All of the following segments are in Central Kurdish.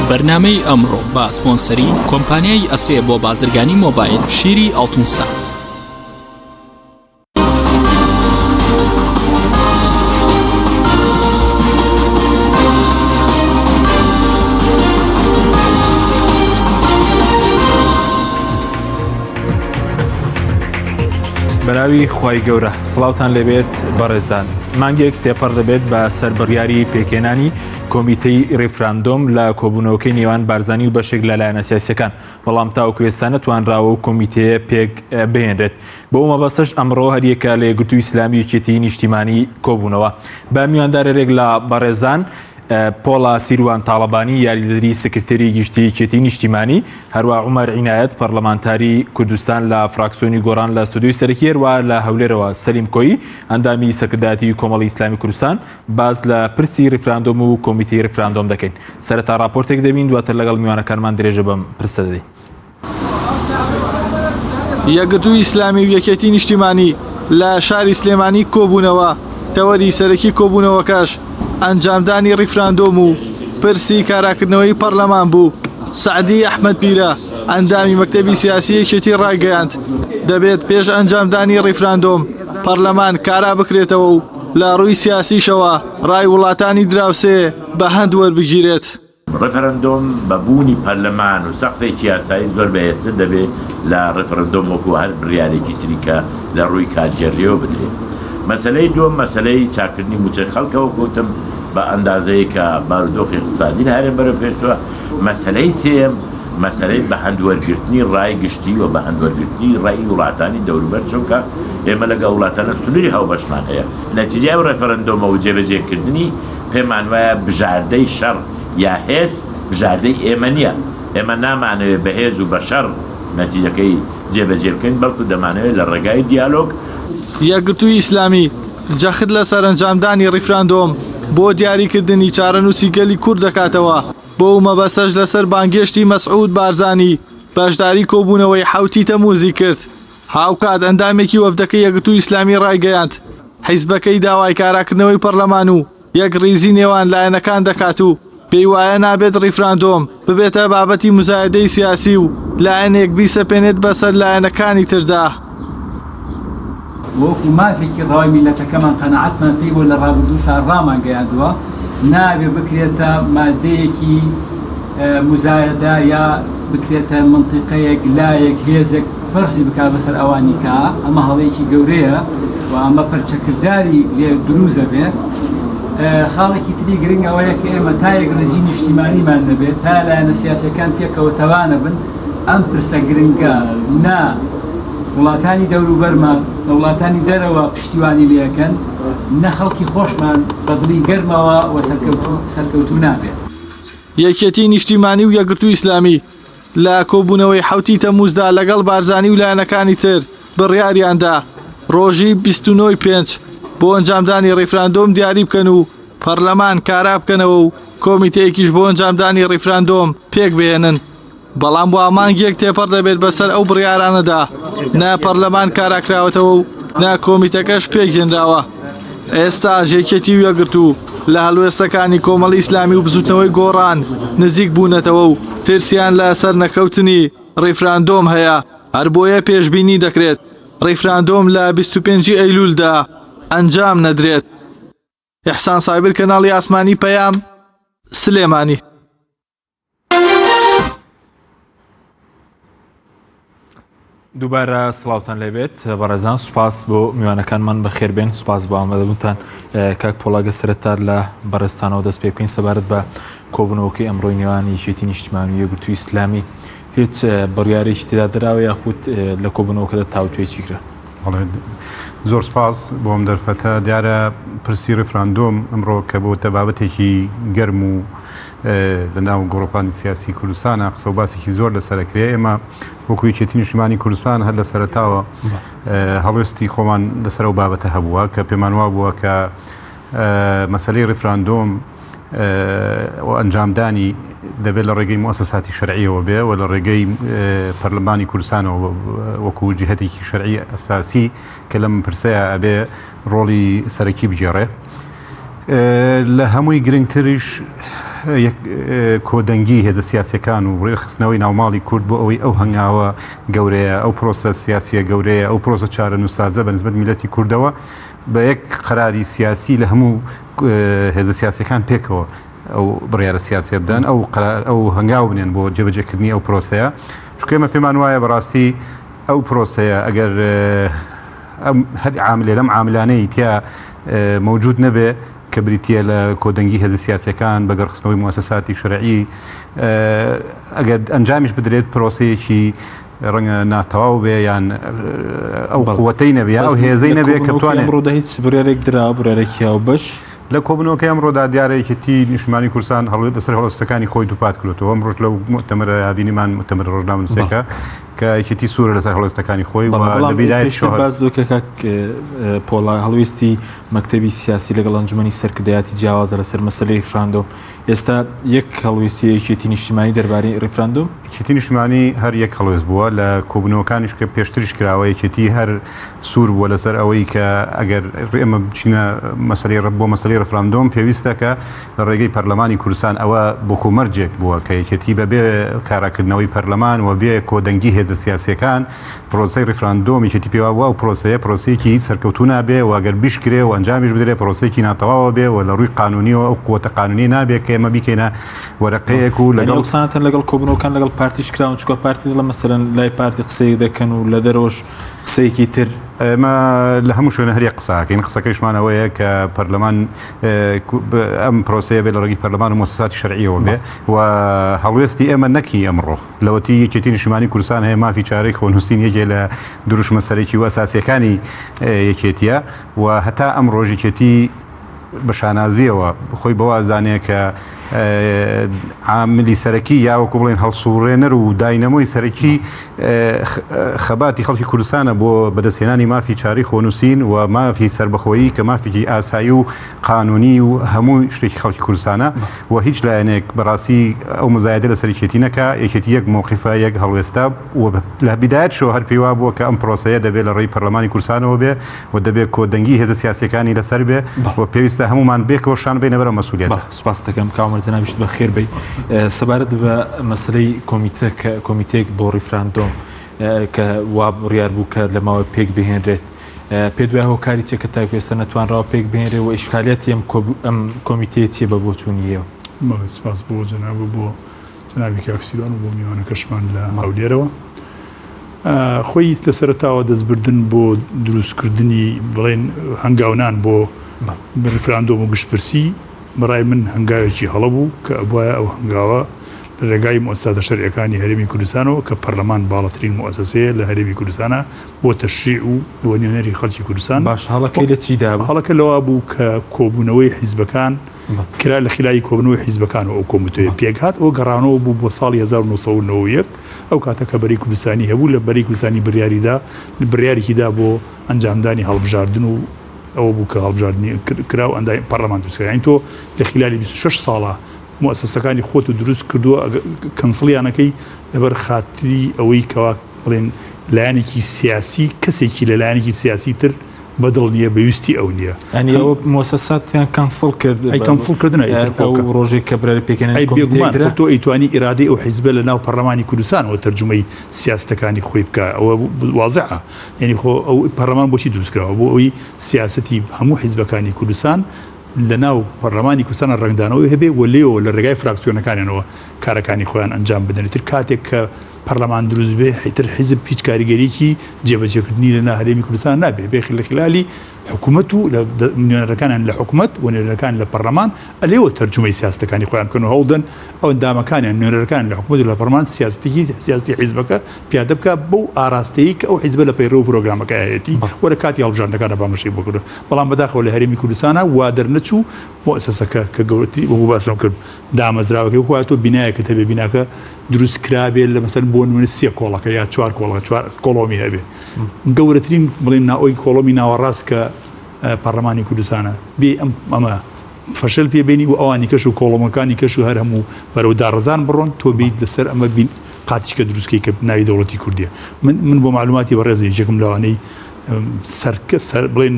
بەرنامەی ئەمڕۆ با سپۆنسەری کۆمپانیای ئەسێ بۆ بازرگانی مۆبایل شیری ئەڵتونسا. بەراوی خوای گەورە سڵاوتان لەبێت بەڕێزان. مانگێک تێپەڕ دەبێت بە سەربڕیاری پێکێنانی کۆمیتەی ڕێفراندۆم لە کۆبوونەوەکەی نێوان بارزانی و بەشێک لەلایەنە سیاسیەکان، بەڵام تاوەکو ئێستا نەتوانراوە و کۆمیتەیە پێک بهێنرێت. بۆ مەبەستەش ئەمڕۆ هەریەکە لە یەکگرتووی ئیسلامی یەکێتی نیشتیمانی کۆبوونەوە بە میواندارێک لە بەڕێزان پۆڵا سیروان تاڵەبانی یاریدەری سکرتێری گشتی یەکێتی نیشتیمانی، هەروە عومەر عینایەت پەرلەمانتاری کوردستان لە فراکسیۆنی گۆڕان لە ستودیۆی سەرەکی هێروا لە هەولێرەوە سەلیم کۆیی ئەندامی سەرکردایەتی کۆمەڵی ئیسلامی کوردستان باز لە پرسی ڕێفراندۆم و کۆمیتەی ڕێفراندۆم دەکەین. سەرەتا راپۆرتێک دەبین، دواتر لەگەڵ میوانەکانمان درێژە بەم پرسە دەدەین. یەکگرتووی ئیسلامی و یەکێتی نیشتیمانی لە شاری سلێمانی کۆبوونەوە تەوەری سەرەکی کۆبوونەوەکەش ئەنجامدانی ڕیفراندۆم و پرسی کاراکردنەوەی پەرلەمان بوو. سعدی ئەحمەد پیرە ئەندامی مەکتەبی سیاسی یەکێتی ڕایگەیاند دەبێت پێش ئەنجامدانی ڕیفراندۆم پەرلەمان کارا بکرێتەوە و لە ڕووی سیاسیشەوە ڕای وڵاتانی دراوسێ بە هەند وەربگیرێت. ڕێفەرەندۆم بەبوونی پەرلەمان و سەقفێکی یاسایی زۆر بەهێزتر دەبێت لە ڕێفەرەندۆم وەکو هەر بڕیارێکی تریکە لە ڕووی کاتژێڕیەوە بدرێت. مەسەلەی دووەم مەسەلەی چاکردنی موچەی خەڵکەوە گوتم بە ئەندازەیە کە بارودۆخی اقتصادی لە هەرێم بەرەو پێشوە. مەسەلەی سێم مەسەلەی بە هەندوەرگرتنی ڕای گشتی و بە هەندوەرگرتنی ڕای وڵاتانی دەوروبەر چونکە ئێمە لەگەڵ وڵاتانە سنووری هاوبەشمان هەیە. نەتیجەی ڕێفەرەندۆمە و جێبەجێکردنی پێمان وایە بژاردەی شەڕ یا هێز بژاردەی ئێمە نییە. ئێمە نامانەوێت بە هێز و بە شەڕ نەتیجەکەی جێبەجێ بکەین، بەڵکو دەمانەوێت لە ڕێگای دیالۆگ. یەکگرتووی ئیسلامی جەخت لە سەرنجامدانی ڕیفراندۆم بۆ دیاریکردنی چارەنووسی گەلی کورد دەکاتەوە. بۆ مەبەستەش لەسەر بانگێشتی مەسعود بارزانی بەشداری کۆبوونەوەی حوتی تەموزی کرد. هاوکات ئەندامێکی وەفدەکەی یەکگرتووی ئیسلامی ڕایگەیاند حیزبەکەی داوای کاراکردنەوەی پەرلەمان و یەک ڕیزی نێوان لایەنەکان دەکات و پێی وایە نابێت ڕیفراندۆم ببێتە بابەتی مزایدەی سیاسی و لایەنێک بیسەپێنێت بەسەر لایەنەکانی تردا. وەکو مافێکی ڕاوی میلەتەکەمان قەنەعەتمان پێی بۆ لە ڕابردووشان ڕامانگەیاندووە نابێ بکرێتە مادەیەکی مزایدە یا بکرێتە منطقەیەک لایەک هێزێک فەرزی بکات بەسەر ئەوانی کە ئەمە هەڵەیەکی گەورەیە و ئەمە پەرچەکرداری لێ دروزە بێت. خاڵێکی تری گرنگ ئەوەیە کە ئێمە تا یەک ڕێزی نیشتیمانیمان نەبێت تا لایەنە سیاسەکان پێکەوە تەوانە بن ئەم پرسە گرنگە نا وڵاتانی دەوروبەرمان لە وڵاتانی دەرەوە پشتیوانی لێەکەن نە خەڵکی خۆشمان بەدڵی گەرمەوە و سەرکەوتوو نابێت. یەکێتی نیشتیمانی و یەکگرتووی ئیسلامی لە کۆبوونەوەی حوتی تەموزدا لەگەڵ بارزانی و لایەنەکانی تر بڕیاریاندا ڕۆژی 29/5 بۆ ئەنجامدانی ڕیفراندۆم دیاری بکەن و پەرلەمان کارا بکەنەوە و کۆمیتەیەکیش بۆ ئەنجامدانی ڕیفراندۆم پێک بهێنن. بەڵام بۆ مانگێک تێپەڕ دەبێت بەسەر ئەو بڕیارانەدا نا پەرلەمان کاراکراوەتەوە و نا کۆمیتەکەش پێکهێنراوە. ئێستا یەکێتی و یەکگرتوو لە هەڵوێستەکانی کۆمەڵی ئیسلامی و بزوتنەوەی گۆڕان نزیک بوونەتەوە و ترسیان لە سەر نەکەوتنی ڕیفراندۆم هەیە. هەر بۆیە پێشبینی دەکرێت ڕیفراندۆم لە 25 ئەیلولدا ئەنجام نەدرێت. ئیحسان سایبر، کەناڵی ئاسمانی پەیام، سلێمانی. دووبارە سڵاوتان لەبێت بەڕێزان، سوپاس بۆ میوانەکانمان بەخێربێن، سوپاس بۆ ئامادەبوونتان. کاک پۆڵاگە سەرەتار لە بەڕێستانەوە دەست پێ بکەین سەبارەت بە کۆبوونەوەکەی ئەمڕۆی نێوانی یەکێتی نیشتیمانی و یەکگرتووی ئیسلامی. هیچ بڕیارێکی تێدا دراوە یاخود لە کۆبوونەوەکەدا تاوتوێکی کرا؟ زۆر سپاس بۆم دەرفەتە. دیارە پرسی ڕێفراندۆم ئەمڕۆ کە بۆتە بابەتێکی گەرم و لە ناو گۆڕۆپانی سیاسی کوردستانە قسە و باسێکی زۆر لەسەرەکرێ. ئێمە وەکو یەکێتی نیشتیمانی کوردستان هەر لە سەرەتاوە هەڵوێستی خۆمان لەسەر ئەو بابەتە هەبووە کە پێمان وا بووە کە مەسەلەی ڕێفراندۆم و ئەنجامدانی دەبێت لە ڕێگەی موسەساتی شەرعیەوە بێ و لە ڕێگەی پەرلەمانی کوردستانەوە وەکو جهەتێکی شەرعی ئەساسی کە لەم پرسەیە ئەبێ ڕۆڵی سەرەکی بجێڕێ. لە هەمووی گرنگتریش کۆدەنگی هێزە سیاسەکان و ڕێخستنەوەی ناوماڵی کورد بۆ ئەوەی ئەو هەنگاوە گەورەیە ئەو پرۆسە سیاسیە گەورەیە ئەو پرۆسە چارە نووسازە بە نسبەت میلەتی کوردەوە بە یەک قەراری سیاسی لە هەموو هێزە سیاسەکان پێکەوە ئەو بڕیارە سیاسی بدەن ئەو هەنگاو بنێن بۆ جێبەجێکردنی ئەو پرۆسەیە چونکە ئێمە پێمان وایە بەڕاستی ئەو پرۆسەیە ئەگەر هەر عاملێ لەم عاملانەی تیا موجود نەبێ کە بریتە لە کۆدەنگی هێزە سیاسەکان بەگەڕخستنەوەی موسەساتی شەرعی ئەگەر ئەنجامیش بدرێت پرۆسەیەکی ڕەنگە ناتەواو بێ یان ئەو قووەتەی نەبێ ئەو هێزەی نەبێ کە بتوانێت ڕۆدا هیچ برێرێک درا برێرێکی یاو بەش لە کۆبنەوەکە ئەمڕۆدا دیارەیەکێتی نیشتمانی کوردستان هەڵوێت لەسەر هەڵۆستەکانی خۆی دووپات کردەوە ئەمڕۆژ لەو مؤتەمەرە یابینیمان مؤتەمەر ڕۆژنامە نووسەکە کە یەکێتی سوورە لەسەر هەڵۆستەکانی خۆی لە بیدایەت شۆهر باز دۆکە کاک پۆڵا هەڵویستی مەکتەبی سیاسی لەگەڵ ئەنجومەنی سەرکردایەتی جیاوازە لەسەر مەسەلەی ڕێفراندۆم ئێستا یەک هەڵویستی یەکێتی نیشتیمانی دەربارەی ڕێفراندۆم یەکێتی نیشتیمانی هەر یەک هەڵوێست بووە لە کۆبنەوەکانیش کە پێشتریش کراوە یەکێتی هەر سوور بووە لەسەر ئەوەی کە ئەگەر ئێمە بچینە بۆ مەسەلەی ڕێفراندۆم پێویستە کە لە ڕێگەی پەرلەمانی کوردستان ئەوە بۆ کۆمەرجێک بووە کە یەکێتی بەبێ کاراکردنەوەی پەرلەمان و بێ کۆدەنگی هێزە سیاسیەکان پرۆسەی ڕێفراندۆمی یەکێتی پێوا وە و پرۆسەیەکی هیچ سەرکەوتو نابێ و ئەگەر بیشکرێ و ئەنجامیش بدرێ پرۆسەیەکی ناتەواوە بێ و لە ڕووی قانونیەوە ئەو قووەتە قانونی نابێت کە ئێمە بیکەینە وەرەقەیەک و لەگەڵ سانەتەن لەگەڵ کۆبنەوەکان لەگەڵ پارتیش کراون چکە پارتی دڵە مەسەرەن لای پارتی قسەی دەکەن و لە دەرەوەش قسەیەکی تر ئێمە لە هەموو شوێنە هەریە قساکەین قسەکەیشمانەوەیە کە پەرلەمان ئەم پرۆسەیە بێ لە ڕێگەی پەرلەمان و مؤسساتی شەرعیەوە بێ و هەڵوێستی ئێمە نەکی ئەمڕۆ لەوەتی یەکێتی نیشتیمانی کوردستان هەیە مافی چارەی خۆنووسین یەکێ لە دروشمە سەرێکی و ئەساسیەکانی یەکێتیە و هەتا ئەم ڕۆژێکێتی بە شانازیەوە خۆی بەوە زانەیە کە عاملی سەرەکی یاوەکو بڵێن هەڵسوڕێنەر و داینەمۆی سەرەکی خەباتی خەڵکی کوردستانە بۆ بەدەستهێنانی مافی چاری خۆنووسین و مافی سربەخۆیی کە مافێکی ئاسایی و قانونی و هەموو شتێکی خەڵکی کوردستانە و هیچ لایەنێک بەڕاستی ئەو مزایدە لە سەرکێتی نەکا یەکێتی یەک مووقیفە یەک هەڵوێستا و لە بیدایەت شۆ هەر پێی وا بووە کە ئەم پرۆسەیە دەبێت لە ڕێی پەرلەمانی کوردستانەوە بێ و دەبێت کۆدەنگی هێزە سیاسیەکانی لەسەر بێ و پێویستە هەمومان بێکەوە شان بینە بەرە مەسئولیت. سپاس دەکەم کامەرجە ناویشت بە خێر بێت سەبارەت بە مەسلەی کۆمیتەیەک بۆ ڕێفراندۆم کە وا بڕیار بوو کە لە ماوەی پێک بهێنرێت پێ دوای هۆکاری چێکە تا پێێستا نەتوانراوە پێک بهێنرێ و ئیشکالیەتی ئەم کۆمیتەیە چیە بە بۆچوونیەوە. سپاس بۆ جەناب و بۆ جەنابی کاکسیران و بۆ میوانەکەشمان لە هاولێرەوە خۆی لە سەرەتاوە دەستبردن بۆ دروستکردنی بڵێن هەنگاونان بۆ ڕێفراندۆم و گشتپرسی بەڕای من هەنگاوێکی هەڵە بوو کە ئەبواە ئەو هەنگاوە لە ڕێگای مؤسساتە شەرعیەکانی هەرێمی کوردستانەوە کە پەرلەمان باڵەترین مؤسسەیە لە هەرێمی کوردستانە بۆ تەشریع و بۆنیێنەری خەڵکی کوردستان. باش هەڵەکەی لە چیدا هەڵەکە لەوا بوو کە کۆبوونەوەی حیزبەکان کرا لە خلای کۆبنەوەی حیزبەکان و ئەو کۆمیتەیە پێکهات ئەو گەڕانەوە بوو بۆ ساڵی 1991 ئەو کاتەکە بەری کوردستانی هەبوو لە بەری کوردستانی بڕیارێکیدا بۆ ئەنجامدانی هەڵبژاردن و ئەوە بوو کە هەڵبژاردننی کرا و ئەندای پەرلەمان دروستکراین تۆ لە خلالی 26 ساڵە مؤسسەکانی خۆت و دروست کردووە کەنسڵیانەکەی لەبەر خاتری ئەوەی کەوا بڵێن لایەنێکی سیاسی کەسێکی لە لایەنێکی سیاسی تر بەدڵ نییە بەویستی ئەو نییە ئەنی ئەوە مؤسساتیان کەنسڵ کرد کەنسڵکردنە ڕۆژێک کە برای پێکەنی بێگومان تۆ ئەیتوانی ئیرادەی ئەو حیزبە لە ناو پەرلەمانی کوردستانەوە تەرجمەی سیاستەکانی خۆی بکە ئەوە واضحە یعنی خۆ ئەو پەرلەمان بۆچی دروستکراوە بۆ ئەوی سیاسەتی هەموو حیزبەکانی کوردستان لە ناو پەرلەمانی کوردستانە ڕنگدانەوەی هەبێ و لێەوە لە ڕێگای فراکسیۆنەکانیانەوە کارەکانی خۆیان ئەنجام بدەن تر کاتێک کە پەرلەمان دروست بێ هیتر حیزب هیچ کاریگەریکی جێبەجێکردنی لە هەرێمی کوردستان نابێ بێخ لە خلالی حکوومەت و نوێنەرەکانیان لە حکوومەت و نوێنەرەکان لە پەرلەمان ئەلێەوە تەرجمەی سیاستەکانی خۆیان بکەن و هەوڵدەن ئەو ئەندامەکانیان نوێنەرەکان لە حکوومەت و لە پەرلەمان سیاستی حیزبەکە پیادە بکە بەو ئاراستەیە کە ئەو حیزبە لە پەیڕەو پرۆگرامەکە هەیەتی وەرە کاتی هەڵبژاردنەکانە بامەشەی بۆ کردو بەڵام بەداخەوە لە هەرێمی کوردستانە وا دەرنەچوو مؤسسەکە کە گەورەتری وەکو باسم کرد دامەزراوەکەی وایە تۆ بینایەکە هەبێ بیناکە دروست کرابێت لە مەسەن بۆ نمونە 3 کۆڵەکە یا 4 کۆڵۆمی هەبێ گەورەترین بڵێن ناوەی کۆڵۆمی ناوەڕاست کە پەرلەمانی کوردستانە بێ ئەمە فەشل پێبێنی و ئەوانی کەش و کۆڵۆمەکانی کەش و هەر هەموو بەرەو داڕزان بڕۆن تۆ بیت لەسەر ئەمە بین قاتیشکە دروستکەی کە ناوی دەوڵەتی کوردیە من بۆ معلوماتی بەڕێز یەکێکم لەوانەی بڵێن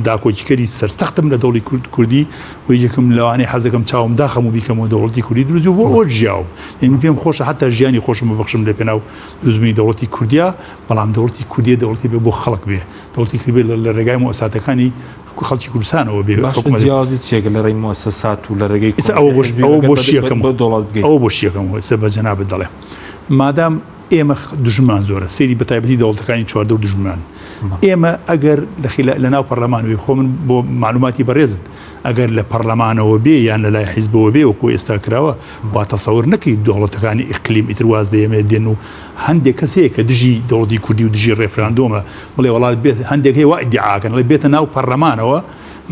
داکۆچیکەری سەرسەختم لە دەوڵی کوردی و یەکم لەوانەیە حەزەکەم چاوم داخەم و بیکەمەوە دەوڵەتی کوردی دروست بۆ ئەو ژیاو یعنی پێم خۆشە حتا ژیانی خۆشم ببەخشم لە پێناو دروستبوونی دەوڵەتی کوردیا بەڵام دەوڵەتی کوردیە دەوڵەتی بێ بۆ خەڵک بێ دەوڵەتی کوردی لە ڕێگای مؤسساتەکانی خەڵکی کوردستانەوە بێ جیازی چێگە لە ڕێی مؤسسات و لە ڕێگەی ئەوە بۆ شیەکەم ئەوە بۆ شیەکەم سە بە جەنابەت دەڵێ مادام ئێمە دژمان زۆرە سێری بەتایبەتی دەوڵەتەکانی چواردە و دژمان ئێمە ئەگەر لە ناو پەرلەمانەوەی خۆ من بۆ معلوماتی بەڕێزن ئەگەر لە پەرلەمانەوە بێ یان لە لای حیزبەوە بێ وەکو ئێستا کراوە با تەسەور نەکەی دەوڵەتەکانی ئیقلیم ئیتر واز دەیەمێ دێن و هەندێک کەسەیە کە دژی دەوڵەتی کوردی و دژی ڕێفراندۆمە بڵێ وڵات بێت هەندێک هەیە وا ئیدعاکەن لە بێتە ناو پەرلەمانەوە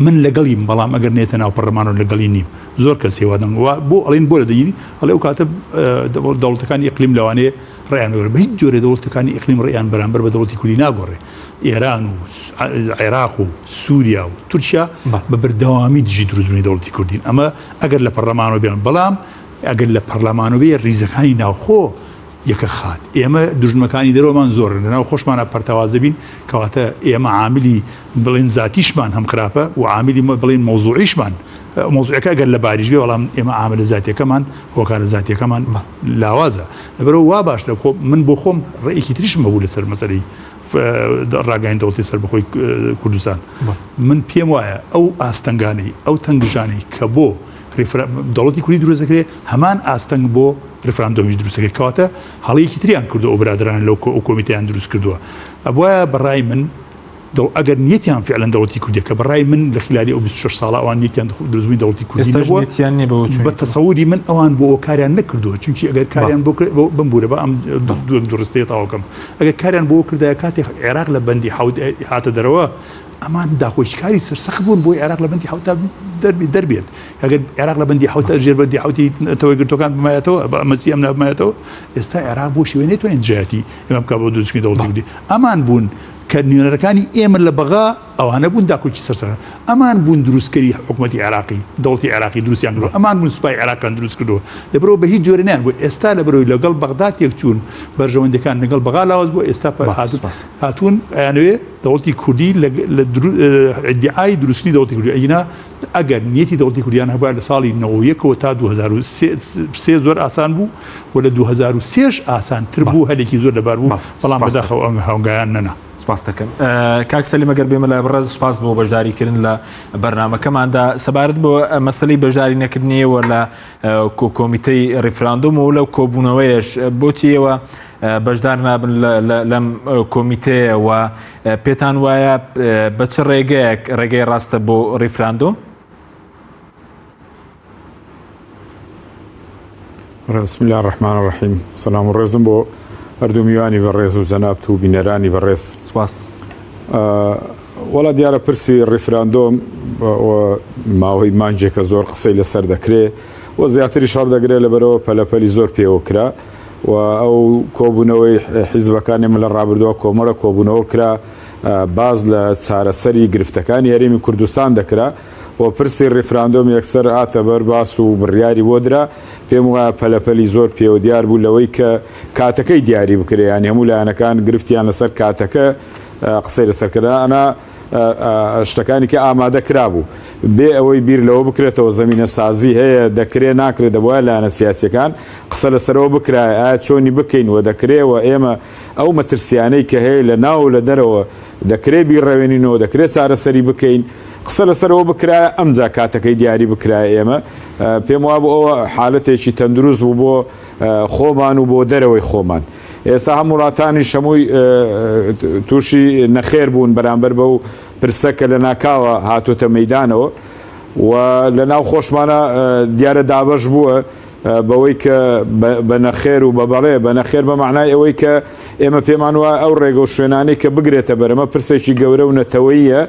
من لەگەڵیم بەڵام ئەگەر نێتە ناو پەرلەمانەوە لەگەڵی نیم زۆر کەس هێوادەن بۆ ئەڵێن بۆ لە دەینی ئەڵێ ئەو کاتە دەوڵەتەکانی ئیقلیم لەوانەیە ڕێیان وەرە بە هیچ جۆرە دەوڵەتەکانی ئیقلیم ڕێیان بەرامبەر بە دەوڵەتی کوردی ناگۆڕێ ئێران و عێراق و سووریا و تورکیا بە بەردەوامی دژی دروستبوونی دەوڵەتی کوردین ئەمە ئەگەر لە پەرلەمانەوە بێن بەڵام ئەگەر لە پەرلەمانەوە بێ ریزەکانی ناوخۆ یەکە خات ئێمە دژمەکانی دەرەوەمان زۆر لەناو خۆشمانە پەرتەوازە بین کەواتە ئێمە عاملی بڵێن زاتیشمان هەم خراپە و عاملی بڵێن مۆزوعیشمان مۆزوعەکە ئەگەر لە باریش بێ وەڵام ئێمە عاملە زاتیەکەمان هۆکارە زاتیەکەمان لاوازە لەبەرەوە وا باشە من بۆ خۆم ڕێیەکی تریشم هەبوو لەسەر مەسەلەی ڕاگەین دەوڵەتی سەربەخۆی کوردستان من پێم وایە ئەو ئاستەنگانەی ئەو تەنگژانەی کە بۆ دەوڵەتی کوردی دروست دەکرێت هەمان ئاستەنگ بۆ ڕێفراندۆمی دروستەکەی کەواتە هەڵەیەکی تریان کردو ئەو برادران لەو کۆمیتەیان دروست کردووە ئەوە بەڕای من ئەگەر نیەتیان فعلەن دەوڵەتی کوردی کە بەڕای من لە خلالی ئەو 26 ساڵە ئەوان نیەتیان دروستبوونی دەوڵەتی کوردی نەبووە بە تەسەووری من ئەوان بۆ کاریان نەکردووە چونکی ئەگەر کاریان بۆ بمبورە بە ئەم درستەیە تاواکەم ئەگەر کاریان بۆ کردایە کاتێک عێراق لە بەندی حەوت هاتە دەرەوە ئەمان داخۆشکاری سەرسەخت بوون بۆی عێراق لە بەندی حەوتا دەربێت ئەگەر عێراق لە بەندی حەوتە ژێر بەندی حەوتی تەوەی گرتوەکان بمایەتەوە بە ئەمەسی ئەم نابمایەتەوە ئێستا عێراق بۆ شێوەیە نێتوانێت جیاتی ئێمە بکە بۆ دروستکردنی دەوڵەتی کوردی ئەمان بوون کە نوێنەرەکانی ئێمە لە بەغا ئەوانە بوون داکۆکی سەرسەر ئەمان بوون دروستکەری حکوومەتی عێراقی دەوڵەتی عێراقی دروستیان کردووە ئەمان بوون سوپای عێراقیان دروست کردووە لەبەرەوە بە هیچ جۆرە نیان بوو ئێستا لەبەرەوەی لەگەڵ بەغداد تێکچوون بەرژەوەندەکان لەگەڵ بەغا لاواز بوو ئێستا هاتوون ئەیانوێ دەوڵەتی کوردی لە ئیدعای دروستکردنی دەوڵەتی کوردی ئەینا ئەگەر نیەتی دەوڵەتی کوردیان هەبووە لە ساڵی 91ەوە تا 2003 زۆر ئاسان بوو و لە 2003 ئاسانتر بوو هەلێکی زۆر لەبار بوو بەڵام بەداخەوە ئەم هەڵگایان نەنا سپاس دەکەم کاک سەلیم ئەگەر بێمە لە بەڕێز سپاس بۆ بەشداریکردن لە بەرنامەکەماندا سەبارەت بۆ مەسەلەی بەشداری نەکردنیەوە لە کۆمیتەی ڕێفراندۆم و لەو کۆبوونەوەیش بۆچی ئێوە بەشدار نابن لەم کۆمیتەیە و پێتان وایە بە چ ڕێگەیەک ڕێگەی ڕاستە بۆ ڕێفراندۆم؟ بسم الله الرحمن الرحيم سلام ڕێزم بۆ هەردوو میوانی بەڕێز و جەنابت و بینەرانی بەڕێز سپاس وەڵا دیارە پرسی ڕێفراندۆم ماوەی مانجێکە زۆر قسەی لەسەر دەکرێت و زیاتری شەڕ دەگرێت لەبەرەوە پەلەپەلی زۆر پێوە کرا و ئەو کۆبوونەوەی حیزبەکانی من لە ڕابردووە کۆمەڵە کۆبوونەوە کرا باز لە چارەسەری گرفتەکانی هەرێمی کوردستان دەکرا و پرسی ڕێفراندۆم یەکسەر هاتە بەر باس و بڕیاری بۆدرا پێم وایە پەلەپەلی زۆر پێوە دیار بوو لەوەی کە کاتەکەی دیاری بکرێ یانی هەموو لایەنەکان گرفتیان لەسەر کاتەکە قسەی لەسەرکردانە شتەکانی کە ئامادە کرابوو بێ ئەوەی بیر لەوە بکرێتەوە زەمینە سازی هەیە دەکرێت ناکرێت دەبواە لایەنە سیاسیەکان قسە لەسەرەوە بکرای ئایا چۆنی بکەین و دەکرێتەوە ئێمە ئەو مەترسیانەی کە هەیە لە ناو لە دەرەوە دەکرێت بیرڕەوێنینەوە دەکرێت چارەسەری بکەین قسە لەسەرەوە بکرایە ئەمجا کاتەکەی دیاری بکرایە ئێمە پێم وا بۆ ئەوە حالەتێکی تەندروست بوو بۆ خۆمان و بۆ دەرەوەی خۆمان ئێستا هەموو وڵاتانی شەمووی تووشی نەخێر بوون بەرامبەر بەو پرسەکە لە ناکاوە هاتوۆتە مەیدانەوە و لە ناو خۆشمانە دیارە دابەش بووە بەوەی کە بە نەخێر و بەبەڵێ بە نەخێر بە معنای ئەوەی کە ئێمە پێمان وایە ئەو ڕێگە و شوێنانەی کە بگرێتە بەرەمە پرسێکی گەورە و نەتەوەییە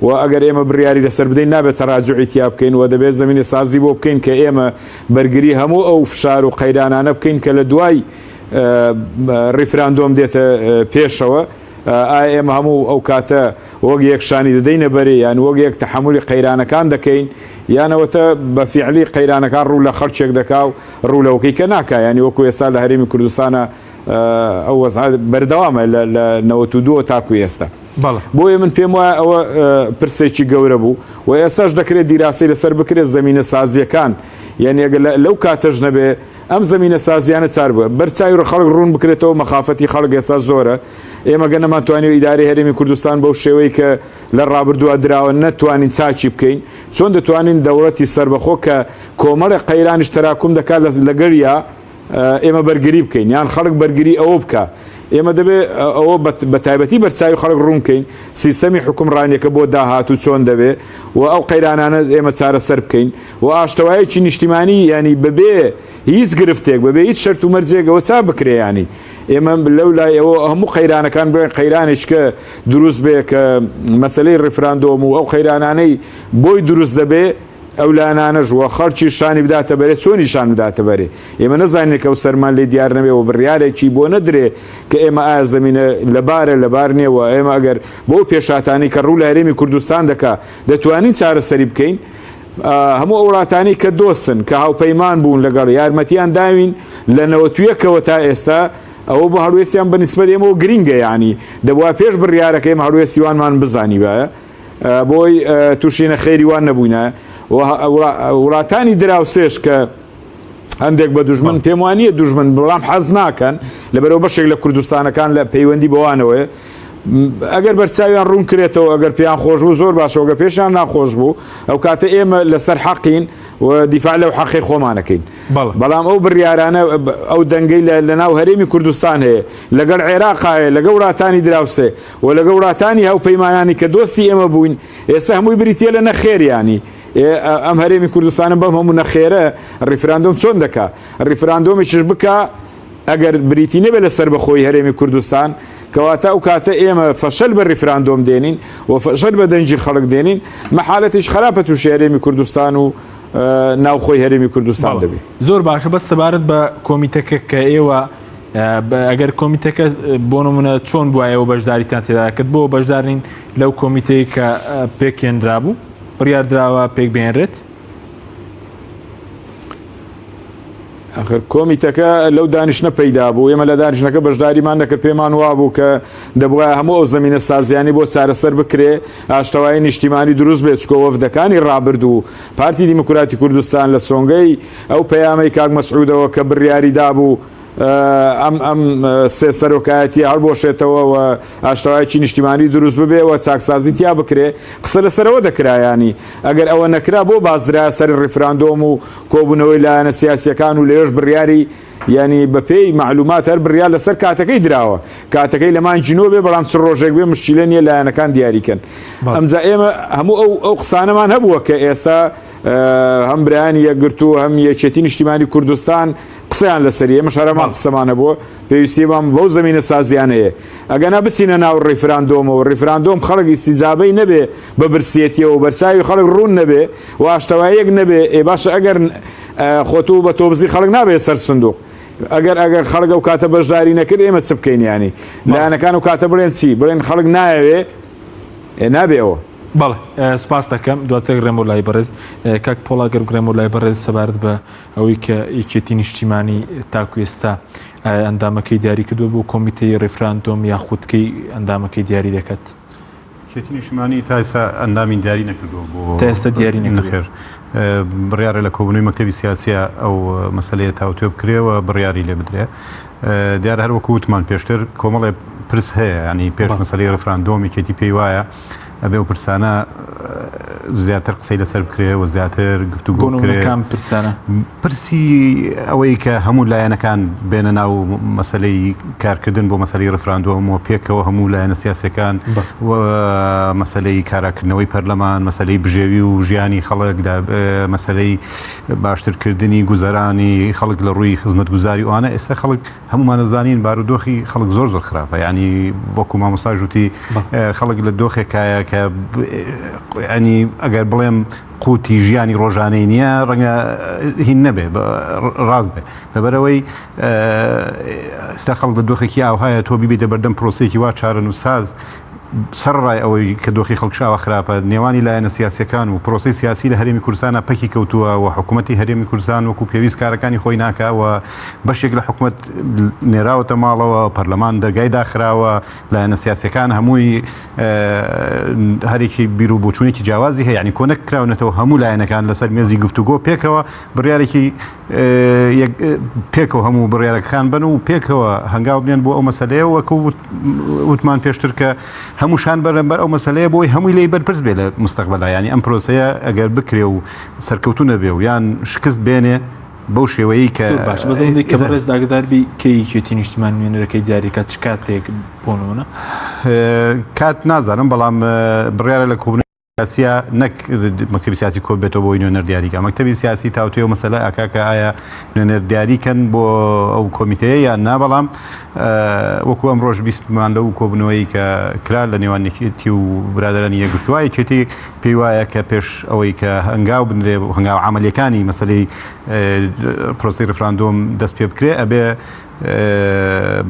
و ئەگەر ئێمە بڕیاری لەسەر بدەین نابێت تەراجوعی تیا بکەین و دەبێت زەمینی سازی بۆ بکەین کە ئێمە بەرگری هەموو ئەو فشار و قەیرانانە بکەین کە لە دوای ڕێفراندۆم دێتە پێشەوە ئایا ئێمە هەموو ئەو کاتە وەک یەکشانی دەدەینە بەرێ یان وەک یەک تەحمولی قەیرانەکان دەکەین یانەوەتە بە فیعلی قەیرانەکان ڕوو لە خەڵکێک دەکا و ڕوولەوەکەی کە ناکە ینی وەکو ئێستا لە هەرێمی کوردستانە ئەو وەزع بەردەوامە لە 92 تاکو ئێستا. بۆیە من پێم وایە ئەوە پرسێکی گەورە بوو و ئێستاش دەکرێت دیراسی لەسەر بکرێت زمینە سازیەکان یعنی ئەگەر لەو کاتەش نەبێ ئەم زمینە سازیانە چار بووە بەرچاوی خەڵک ڕوون بکرێتەوە مەخافەتی خەڵک ئێستا زۆرە ئێمە گە نەماتوانێت ئیدارەی هەرێمی کوردستان بەو شێوەی کە لە ڕابردووە دراوە نەتوانین چاچی بکەین چۆن دەتوانین دەوڵەتی سربەخۆ کە کۆمەڵی قەیرانیش تەراکوم دەکات لەگەڵیا ئێمە بەرگری بکەین یان خەڵک بەرگری ئەوە بکە ئێمە دەبێت ئەوە بە تایبەتی بەرچاوی خەڵک ڕوون بکەین سیستەمی حکومڕانیەکە بۆ داهات و چۆن دەبێت و ئەو قەیرانانە ئێمە چارەسەر بکەین و ئاشتەوایەکی نیشتیمانی ینی بەبێ هیچ گرفتێک بەبێ هیچ شەرت و مەرجێکەوە چا بکرێ ینی ئێمە لەو لای ئەوە هەموو قەیرانەکان بڵێن قەیرانێک کە دروست بێ کە مەسەلەی ڕیفراندۆم و ئەو قەیرانانەی بۆی دروست دەبێ ئەو لایەنانەش وە خەڵکی شانی بداتە بەرێ چۆنی شان بداتە بەرێ ئێمە نەزانێت کە ئەو سەرمان لێ دیار نەبێەوە بڕیارێکی بۆ نەدرێ کە ئێمە ئایا زمینە لەبارە لەبار نییەوە ئێمە ئەگەر بۆ پێشاتانی کە ڕوو لە هەرێمی کوردستان دەکا دەتوانین چارەسەری بکەین هەموو وڵاتانی کە دۆستن کە هاوپەیمان بوون لەگەڵ یارمەتیان داوین لە نەوەتویەکەوە تا ئێستا ئەوە بۆ هەڵوێستیان بەنسبەت ئێمەوە گرینگە ینی دەبووە پێش بڕیارەکە ئێمە هەڵوێستیوانمان بزانی بە بۆی تووشینە خێریوان نەبووینە وڵاتانی دراوسێش کە هەندێک بە دوژمن پێم وانییە دوژمن بەڵام حەز ناکەن لەبەرەوە بەشێک لە کوردستانەکان لە پەیوەندی بەوانەوەی ئەگەر بەرچاویان ڕوون کرێتەوە ئەگەر پێیان خۆش بوو زۆر باشەوەگە پێشیان ناخۆش بوو ئەو کاتە ئێمە لەسەر حەقین و دیفاع لەو حەقی خۆمانەکەین بەڵام ئەو بڕیارانە ئەو دەنگەی لە ناو هەرێمی کوردستان هەیە لەگەڵ عێراقایە لەگە وڵاتانی دراوسێ و لەگە وڵاتانی هاوپەیمانانی کە دۆستی ئێمە بووین ئێستا هەمووی بریتە لە نەخێریانی ئەم هەرێمی کوردستانە بەم هەموو نەخێرە ڕیفراندۆم چۆن دەکا ڕیفراندۆمیش بکە ئەگەر بریتی نەبێت لەسەر بەخۆی هەرێمی کوردستان کەواتە ئەو کاتە ئێمە فەشەل بە ڕیفراندۆم دێنین و فەشەل بە دەنجی خەڵک دێنین مەحالەتیش خراپە تووشی هەرێمی کوردستان و ناوخۆی هەرێمی کوردستان دەبێت زۆر باشە بەس سەبارەت بە کۆمیتەکە کە ئێوە ئەگەر کۆمیتەکە بۆ نمونە چۆن بووایەوە بەشداریتان تێداکرد بۆ بەشدارین لەو کۆمیتەی کە پێکێنرا بوو بڕیاردراوە پێک بێنرێت ئەخر کۆمیتەکە لەو دانیشتە پەیدا بوو ئێمە لە دانیشتەکە بەشداریمان نەکرد پێمان وا بوو کە دەبووە هەموو ئەو زمینە سازیانی بۆ چارەسەر بکرێ ئاشتەوایی نیشتیمانی دروست بێت چکۆ وەفدەکانی ڕابردوو پارتی دیموکراتی کوردستان لە سۆنگەی ئەو پەیامەی کاک مەسعودەوە کە بڕیاری دابوو ئەم سێ سەرۆکایەتی هەڵبۆشێتەوە و ئاشتەوایکی نیشتیمانی دروست ببێ و چاکسازی تیا بکرێ قسە لەسەرەوە دەکرایانی ئەگەر ئەوە نەکرا بۆ بازدرا سەر ڕیفراندۆم و کۆبوونەوەی لایەنە سیاسیەکان و لێش بڕیاری ینی بەپێی معلومات هەر بڕیار لەسەر کاتەکەی دراوە کاتەکەی لە مانجینۆ بێ بەڵام چ ڕۆژێک بێ مشکلە نیە لایەنەکان دیاریکەن ئەمجا ئێمە هەموو ئەو قسانەمان هەبووە کە ئێستا هەم برایانی یەکگرتووە هەم یەکێتی نیشتیمانی کوردستان قسەیان لەسەری ئێمە شارەمان قسەمانە بووە پێویستیمان بەو زمینە سازیانەیە ئەگەنا بچینە ناو ڕیفراندۆمەوە ڕیفراندۆم خەڵک ئیسیجابەی نەبێ بە برسێتیەوە و بەرچاوی خەڵک ڕوون نەبێ و ئاشتەواییەک نەبێ باشە ئەگەر خۆتو بە تۆبزی خەڵک نابێ سەر سندوق ئەگەر خەڵک ئەو کاتە بەشداری نەکرد ئێمە چ بکەین ینی لایەنەکان و کاتە بڵێن چی بڵێن خەڵک نایەوێ نابێەوە بەڵێ سپاس دەکەم دواتر گرێم و لای بەڕێز کاک پۆڵاگەر گرێم و لای بەڕێز سەبارەت بە ئەوەی کە یەکێتی نیشتیمانی تاکو ئێستا ئەندامەکەی دیاری کردووە بۆ کۆمیتەی ڕیفراندۆم یاخودکەی ئەندامەکەی دیاری دەکات یەکێتی نیشتیمانی تا ئێستا ئەندامی دیاری نەکردووە بۆ تا ئێستا دیاری نەکرد بڕیارە لە کۆبوونەوەی مەکتەبی سیاسیە ئەو مەسەلەیە تاوتێ بکرێەوە بڕیاری لێ بدرێ دیارە هەر وەکو وتمان پێشتر کۆمەڵێ پرس هەیە ینی پێش مەسەلەی ڕیفراندۆمی کێتی پێی وایە ئەبێ و پرسانە زیاتر قسەی لەسەر بکرێ و زیاتر گفتوگۆ بکرێ پرسی ئەوەی کە هەموو لایەنەکان بێنە ناو مەسەلەی کارکردن بۆ مەسەلەی ڕیفراندۆم و پێکەوە هەموو لایەنە سیاسەکان و مەسەلەی کاراکردنەوەی پەرلەمان مەسەلەی بژێوی و ژیانی خەڵک مەسەلەی باشترکردنی گوزەرانی خەڵک لە ڕووی خزمەتگوزاری وانە ئێستا خەڵک هەمومان دەزانین بارودۆخی خەڵک زۆر زۆر خراپە ینی وەکو مامۆستا ژووتی خەڵک لە دۆخێکایە کە ینی ئەگەر بڵێم قوتی ژیانی ڕۆژانەی نییە ڕەنگە هین نەبێ ڕاست بێ لەبەرەوەی ئێستا خەڵک لە دۆخێکی ئاوهایە تۆ بیبێتە بەردەم پرۆسێکی وا چارەنووساز سەرڕای ئەوەی کە دۆخی خەڵکشاوە خراپە نێوانی لایەنە سیاسیەکان و پرۆسی سیاسی لە هەرێمی کوردستانە پەکی کەوتووە و حکوومەتی هەرێمی کوردستان وەکو پێویست کارەکانی خۆی ناکەوە بەشێک لە حکوومەت نێراوەتە ماڵەوە پەرلەمان دەرگای داخراوە لایەنە سیاسیەکان هەمووی هەرێکی بیر و بۆچوونێکی جیاوازی هەیە یعنی کۆنەک کراونەتەوە هەموو لایەنەکان لەسەر مێزی گفتوگۆ پێکەوە بڕیارێکی پێکەوە هەموو بڕیارەکان بن و پێکەوە هەنگاو بنێن بۆ ئەو مەسەلەیە وەکو وتمان پێشتر کە هەمووشان بەرەمبەر ئەو مەسەلەیە بۆی هەمووی لی بەرپرس بێ لە مستەقبەلا ینی ئەم پرۆسەیە ئەگەر بکرێ و سەرکەوتو نەبێ و یان شکست بێنێ بەو شێوەیە کە باش بەزەندێک کە بەڕێز داگداربی کەیکێتی نیشتمان نوێنەرەکەی دیاریکە چ کاتێک بۆنەوەە کات نازانم بەڵام بڕیارە لە کوبن سیاسە نەک مەکتەبی سیاسی کۆ بێتەوە بۆی نوێنەر دیاریکە مەکتەبی سیاسی تاوتێ و مەسەلە ئاکاکە ئایا نوێنەر دیاریکەن بۆ ئەو کۆمیتەیە یان نا بەڵام وەکو ئەم ڕۆژ بیستمان لەو کۆبنەوەی کە کرا لە نێوانێتی و برادرانی یەکگرتووای چێتی پێی وایە کە پێش ئەوەی کە هەنگاو بنرێ هەنگاو عملیەکانی مەسەلەی پرۆسی ڕفراندۆم دەست پێ بکرێ ئەبێ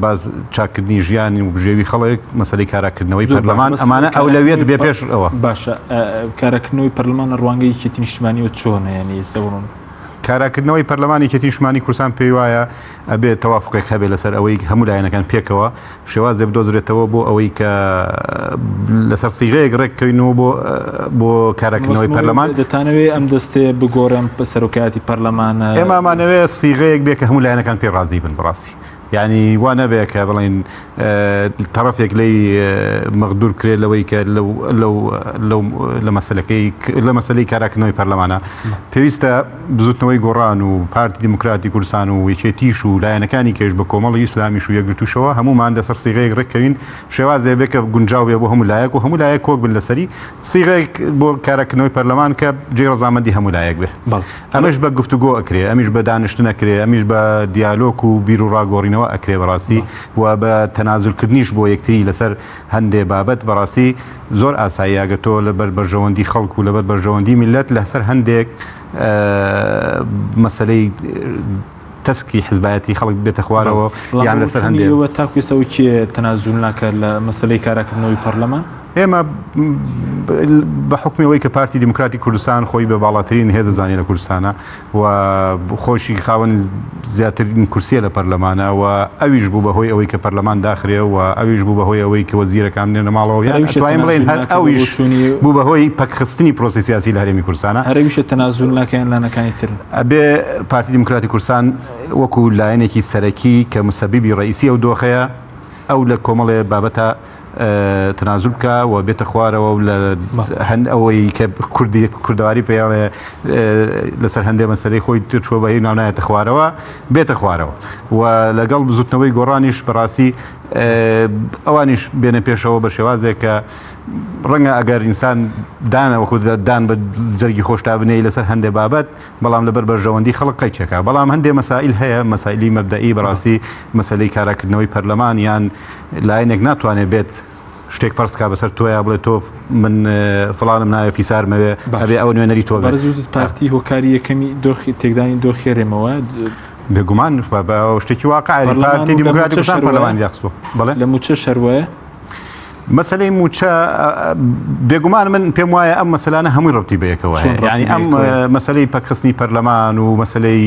باز چاکردنی ژیانی و بژێوی خەڵک مەسەلەی کاراکردنەوەی پەرلەمان ئەمانە ئەولەویەت بێ پێش ئەوە باشە کارەکردنەوەی پەرلەمان ڕوانگەی کێتی نیشتمانیوە چۆنە ینی سەوڕون کاراکردنەوەی پەرلەمانی کێتی نیشتمانی کوردستان پێی وایە ئەبێ تەوافقێک هەبێ لەسەر ئەوەی هەموو لایەنەکان پێکەوە شێوازێ بدۆزرێتەوە بۆ ئەوەی کە لەسەر سیغەیەک ڕێککەوینەوە بۆ کاراکردنەوەی پەرلەمان دەتانەوێت ئەم دەستێ بگۆڕێن سەرۆکایەتی پەرلەمانە ئێمامانەوێت سیغەیەک بێ کە هەموو لایەنەکان پێ ڕازی بن بڕاستی یعنی وا نەبێ کە بڵین تەرەفێک لی مەغدور کرێ لەوەی کە لە مەسەلەی کاراکردنەوەی پەرلەمانە پێویستە بزوتنەوەی گۆڕان و پارتی دیموکراتی کوردستان و یەکێتیش و لایەنەکانی کێش بە کۆمەڵی ئیسلامیش و یەکگرتووشەوە هەمومان لەسەر سیغەیەک ڕێککەوین شێوازێ بێ کە گونجاو بێ بۆ هەموو لایەک و هەموو لایەک کۆک بن لەسەری سیغەیەک بۆ کاراکردنەوەی پەرلەمان کە جێ ڕەزامەندی هەموو لایەک بێ ئەمەش بە گفتوگۆ ئەکرێ ئەمیش بە دانیشتن ئەکرێ ئەمیش بە دیالۆگ و بیر و ڕاگۆڕینەوە ئەکرێ بەڕاستی و بە تەنازولکردنیش بۆ یەکتری لەسەر هەندێ بابەت بەڕاستی زۆر ئاسایی ئاگەتەوە لەبەر بەرژەوەندی خەڵک و لەبەر بەرژەوەندی میلەت لەسەر هەندێک مەسەلەی تەسکی حزبایەتی خەڵک بێتە خوارەوە یان لەسەر هەندێک تاکوێسەوە کێ تەنازول ناکە لە مەسەلەی کاراکردنەوەی پەرلەمان ئێمە بە حکمیەوەی کە پارتی دیموکراتی کوردستان خۆی بە باڵاترین هێزە زانی لە کوردستانە و خۆشی خاوەن زیاترین کورسیە لە پەرلەمانە و ئەویش بوو بەهۆی ئەوەی کە پەرلەمان داخرێ و ئەویش بوو بەهۆی ئەوەی کە وەزیرەکان بنێنە ماڵەوە یان توانین بڵێن هەر ئەویش بوو بەهۆی پەکخستنی پرۆسی سیاسی لە هەرێمی کوردستانە هەرەویشە تەنازول ناکەیان لایەنەکانی تر ئەبێ پارتی دیموکراتی کوردستان وەکو لایەنێکی سەرەکی کە مسەبیبی ڕئیسی ئەو دۆخەیە ئەو لە کۆمەڵێ بابەتە تەنازول بکە و بێتە خوارەوە لە هەند ئەوەی کە کوردەواری پێیاڵێ لەسەر هەندێک مەسەلەی خۆی چوە بەهی ناونایەتە خوارەوە بێتە خوارەوە و لەگەڵ بزوتنەوەی گۆڕانیش بەڕاستی ئەوانیش بێنە پێشەوە بە شێوازێک کە ڕەنگە ئەگەر ئینسان دانەوەکو دان بە جەرگی خۆشتا بنێی لەسەر هەندێک بابەت بەڵام لەبەر بەرژەوەندی خەڵک قەیچێکە بەڵام هەندێک مەسائل هەیە مەسائلی مەبدەئی بەڕاستی مەسەلەی کاراکردنەوەی پەرلەمان یان لایەنێک ناتوانێت بێت شتێک فەرسکا بەسەر تۆیە بڵێ تۆ من فڵانم ناوێ فیسارمەوێ ئەبێ ئەو نوێنەری تۆ بەرزوت پارتی هۆکاری یەکەمی دۆخی تێکدانی دۆخێرێمەوە بێگومان بە شتێکی واقعی پارتی دیموکراتی کوردستان پەرلەمانی داخستووە بەڵێ لە موچە شەروایە مەسەلەی موچە بێگومان من پێم وایە ئەم مەسەلانە هەمووی ڕەبتی بەیەکەوە ینی ئەم مەسەلەی پەکخستنی پەرلەمان و مەسەلەی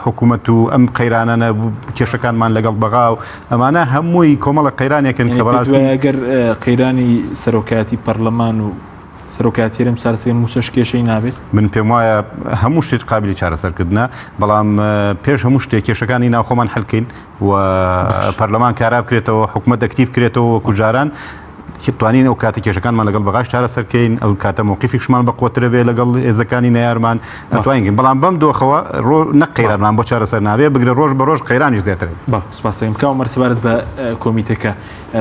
حکوومەت و ئەم قەیرانانە کێشەکانمان لەگەڵ بەغا و ئەمانە هەمووی کۆمەڵە قەیرانێکن کە بەڕاستی ئەگەر قەیرانی سەرۆکایەتی پەرلەمان و سەرۆکاتیرم سارسێ موچەش کێشەی نابێت من پێم وایە هەموو شتێک قابلی چارەسەرکردنە بەڵام پێش هەموو شتێک کێشەکانی ناوخۆمان هەلکەین و پەرلەمان کارا بکرێتەوە حکوومەت ئەکتیف بکرێتەوە وەکو جاران توانین ئەو کاتە کێشەکانمان لەگەڵ بەغاش چارەسەرکەین ئەو کاتە موقیفیشمان بە قوترە بێ لەگەڵ ئێزەکانی نەیارمان ئەتوانین بەڵام بەم دۆخەوە نەک قەیرانمان بۆ چارەسەر نابێ بگرێ ڕۆژ بە ڕۆژ قەیرانیش زیاتر سپاس دەکەم کاو مەرسەبارەت بە کۆمیتەکە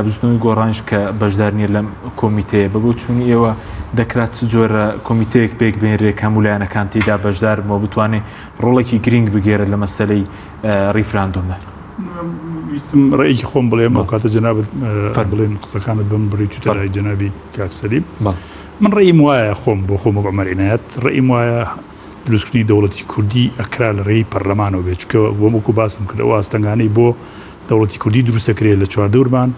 بزنەوەی گۆڕانش کە بەشدار نیە لەم کۆمیتەیە بە بۆ چوونی ئێوە دەکرات جۆرە کۆمیتەیەک پێک بێنرێک هەموو لایەنەکان تێدا بەشدارمەوە بتوانێت ڕۆڵێکی گرنگ بگێرە لە مەسەلەی ریفراندۆمدا ڕێیکی خۆم بڵێم ئەو کاتە جەنابەت بڵێن قسەکانت بم بڕی توتەرای جەنابی کاکسەلیم من ڕێیم وایە خۆم بۆ خۆم بە عومەرعنایەت ڕێیم وایە دروستکردنی دەوڵەتی کوردی ئەکرا لە ڕێی پەرلەمانەوە بێت چکە وەموکو باسم کردەوە ئاستەنگانەی بۆ دەوڵەتی کوردی دروستەکرێت لە چواردەورمان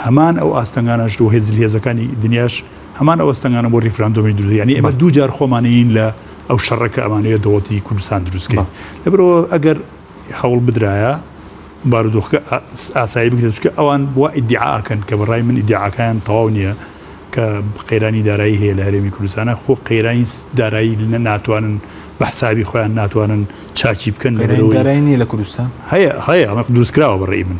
هەمان ئەو ئاستەنگانەش و هێزەکانی دنیاش هەمان ئەو ئەستەنگانە بۆ ریفراندۆمی دروست یعنی ئێمە دوو جار خۆمانەین لە ئەو شەڕەکە ئەمانەیە دەوڵەتی کوردستان دروستکەین لەبەرەوە ئەگەر هەوڵ بدرایە بارودۆخەکە ئاسایی بکرێت چکە ئەوان بووە ئیدعاکەن کە بەڕای من ئیدعاکان تەواو نییە کە قەیرانی دارایی هەیە لە هەرێمی کوردستانە خۆ قەیرانی دارایی ناتوانن بە حسابی خۆیان ناتوانن چاکی بکەن دارایی لە کوردستان هەیە ئەمە دروستکراوە بەڕێی من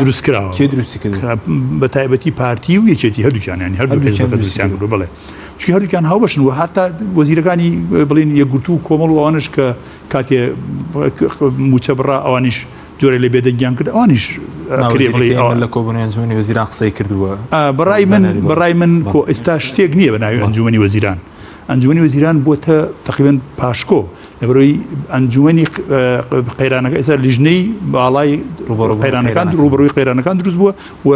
دروستکراوە کێ دروستی کرد بە تایبەتی پارتی و یەکێتی هەردووکیان ینی هەردوو دروستیان کردو بڵێ چکە هەردووکیان هاوبەشن و هاتا وەزیرەکانی بڵین یەکگرتو و کۆمەڵ و ئەوانش کە کاتێ موچە بڕا ئەوانیش جۆرە لە بێدەنگیان کرد ئەوانیش لە کۆبوونی ئەنجومەنی وەزیران قسەی کردووە بەڕای من ئێستا شتێک نییە بە ناوی ئەنجومەنی وەزیران ئەنجومەنی وەزیران بۆتە تقریباً پاشکۆ لەبەرەوەی ئەنجومەنی قەیرانەکە ئێستا لیژنەی باڵای قەیرانەکان ڕوبەڕووی قەیرانەکان دروست بووە و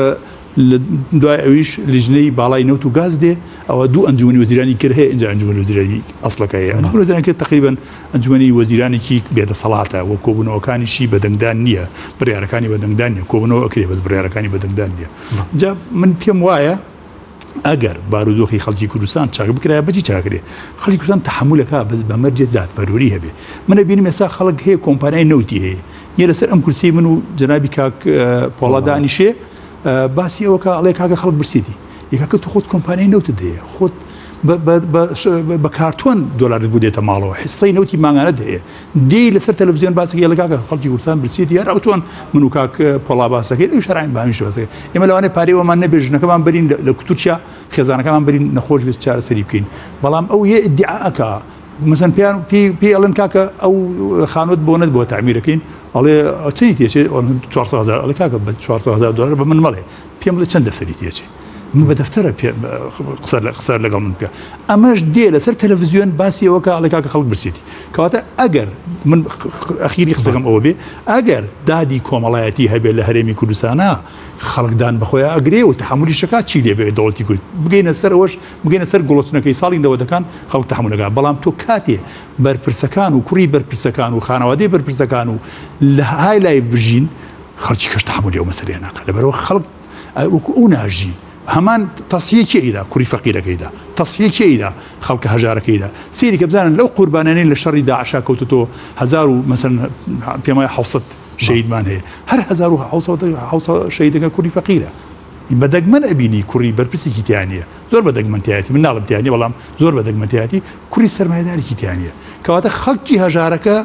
دوای ئەویش لیژنەی باڵای نەوت و گاز دێ ئەوە دوو ئەنجومەنی وەزیرانی کرد هەیە ئینجا ئەنجومەنی وەزیرانی ئەسڵەکە هەیە ئەنجومەنی وەزیرانەکە تقریباً ئەنجومەنی وەزیرانێکی بێدەسەڵاتە و کۆبوونەوەکانیشی بەدەنگدان نییە بڕیارەکانی بەدەنگدان نیە کۆبوونەوە ئەکرێ بەس بڕیارەکانی بەدەنگدان نییە جا من پێم وایە ئەگەر بارودۆخی خەڵکی کوردستان چاک بکرایە بەچی چاکرێ خەڵکی کوردستان تەحملەکە بەس بە مەرجێت دادپەروەری هەبێ منە بینیم ئێستا خەڵک هەیە کۆمپانیای نەوتی هەیە یە لەسەر ئەم کورسی من و جەنابی کاک پۆڵا دانیشێ باسی ئەوە کە ئەڵێ کاکە خەڵک برسیتی یەکاکە تو خۆت کۆمپانیای نەوتت هەیە خۆت بە کارتۆن دۆلار بوو دێتە ماڵەوە حسەی نەوتی ماگانەت هەیە دێ لەسەر تەلەڤیزیۆن باسەکە لەکاکە خەڵکی کوردستان برسیتی یار ئەوتۆن من و کاک پۆڵا باسەکەی ئەو شەڕین بامیش باسەکە ئێمە لەوانەیە پارەوەمان نەبێ ژنەکەمان بەرین لە کتورچیا خێزانەکەمان بەرین نەخۆش بێت چارەسەری بکەین بەڵام ئەو یە ئیدعاکە مثلا پێی ئەڵێن کاکە ئەو خانوت بۆ نەت بۆ تعمیرەکەین ئەڵێ چی تێچێ 400,000 ئەڵێ کاکە بە 400,000 دلار بە من مەڵێ پێم بڵێ چەند دەفتەری تێچێ من بە دەفتەرە قسە لەگەڵ من بکە ئەمەش دێ لەسەر تەلەڤیزیۆن باسی ئەوەکە ئەڵێ کاکە خەڵک برسێتی کەواتە ئەگەر من ئەخیری قسەکەم ئەوە بێ ئەگەر دادی کۆمەڵایەتی هەبێت لە هەرێمی کوردستانە خەڵکدان بەخۆیان ئەگرێ و تەحمولی شەکات چی لێ بێ دەوڵەتی کورد بگەینە سەر ئەوەش بگەینە سەر گوڵۆچنەکەی ساڵی دەوەدەکان خەڵک تەحمولەکان بەڵام تۆ کاتێ بەرپرسەکان و کوڕی بەرپرسەکان و خانەوادەی بەرپرسەکان و لە های لای بژین خەڵکی کەش تەحمولی ئەو مەسەلەیە ناکات لەبەرەوە خەڵک وەکو ئەو ناژی هەمان تەسیەکێیدا کوڕی فەقیرەکەیدا تەسیەکێیدا خەڵکە هەژارەکەیدا سێری کە بزانن لەو قوربانانەی لە شەڕی داعشا کەوتۆ 1000 و مەسەن پێمای 700 شەهیدمان هەیە هەر 1700 شەهیدەکە کوڕی فەقیرە بەدەگمەن ئەبینی کوڕی بەرپرسێکی تیانە زۆر بەدەگمەنتیایەتی من ناڵم تیانی بەڵام زۆر بەدەگمەنتیایەتی کوڕی سەرمایه‌دارێکی تیانە کەواتە خەڵکی هەژارەکە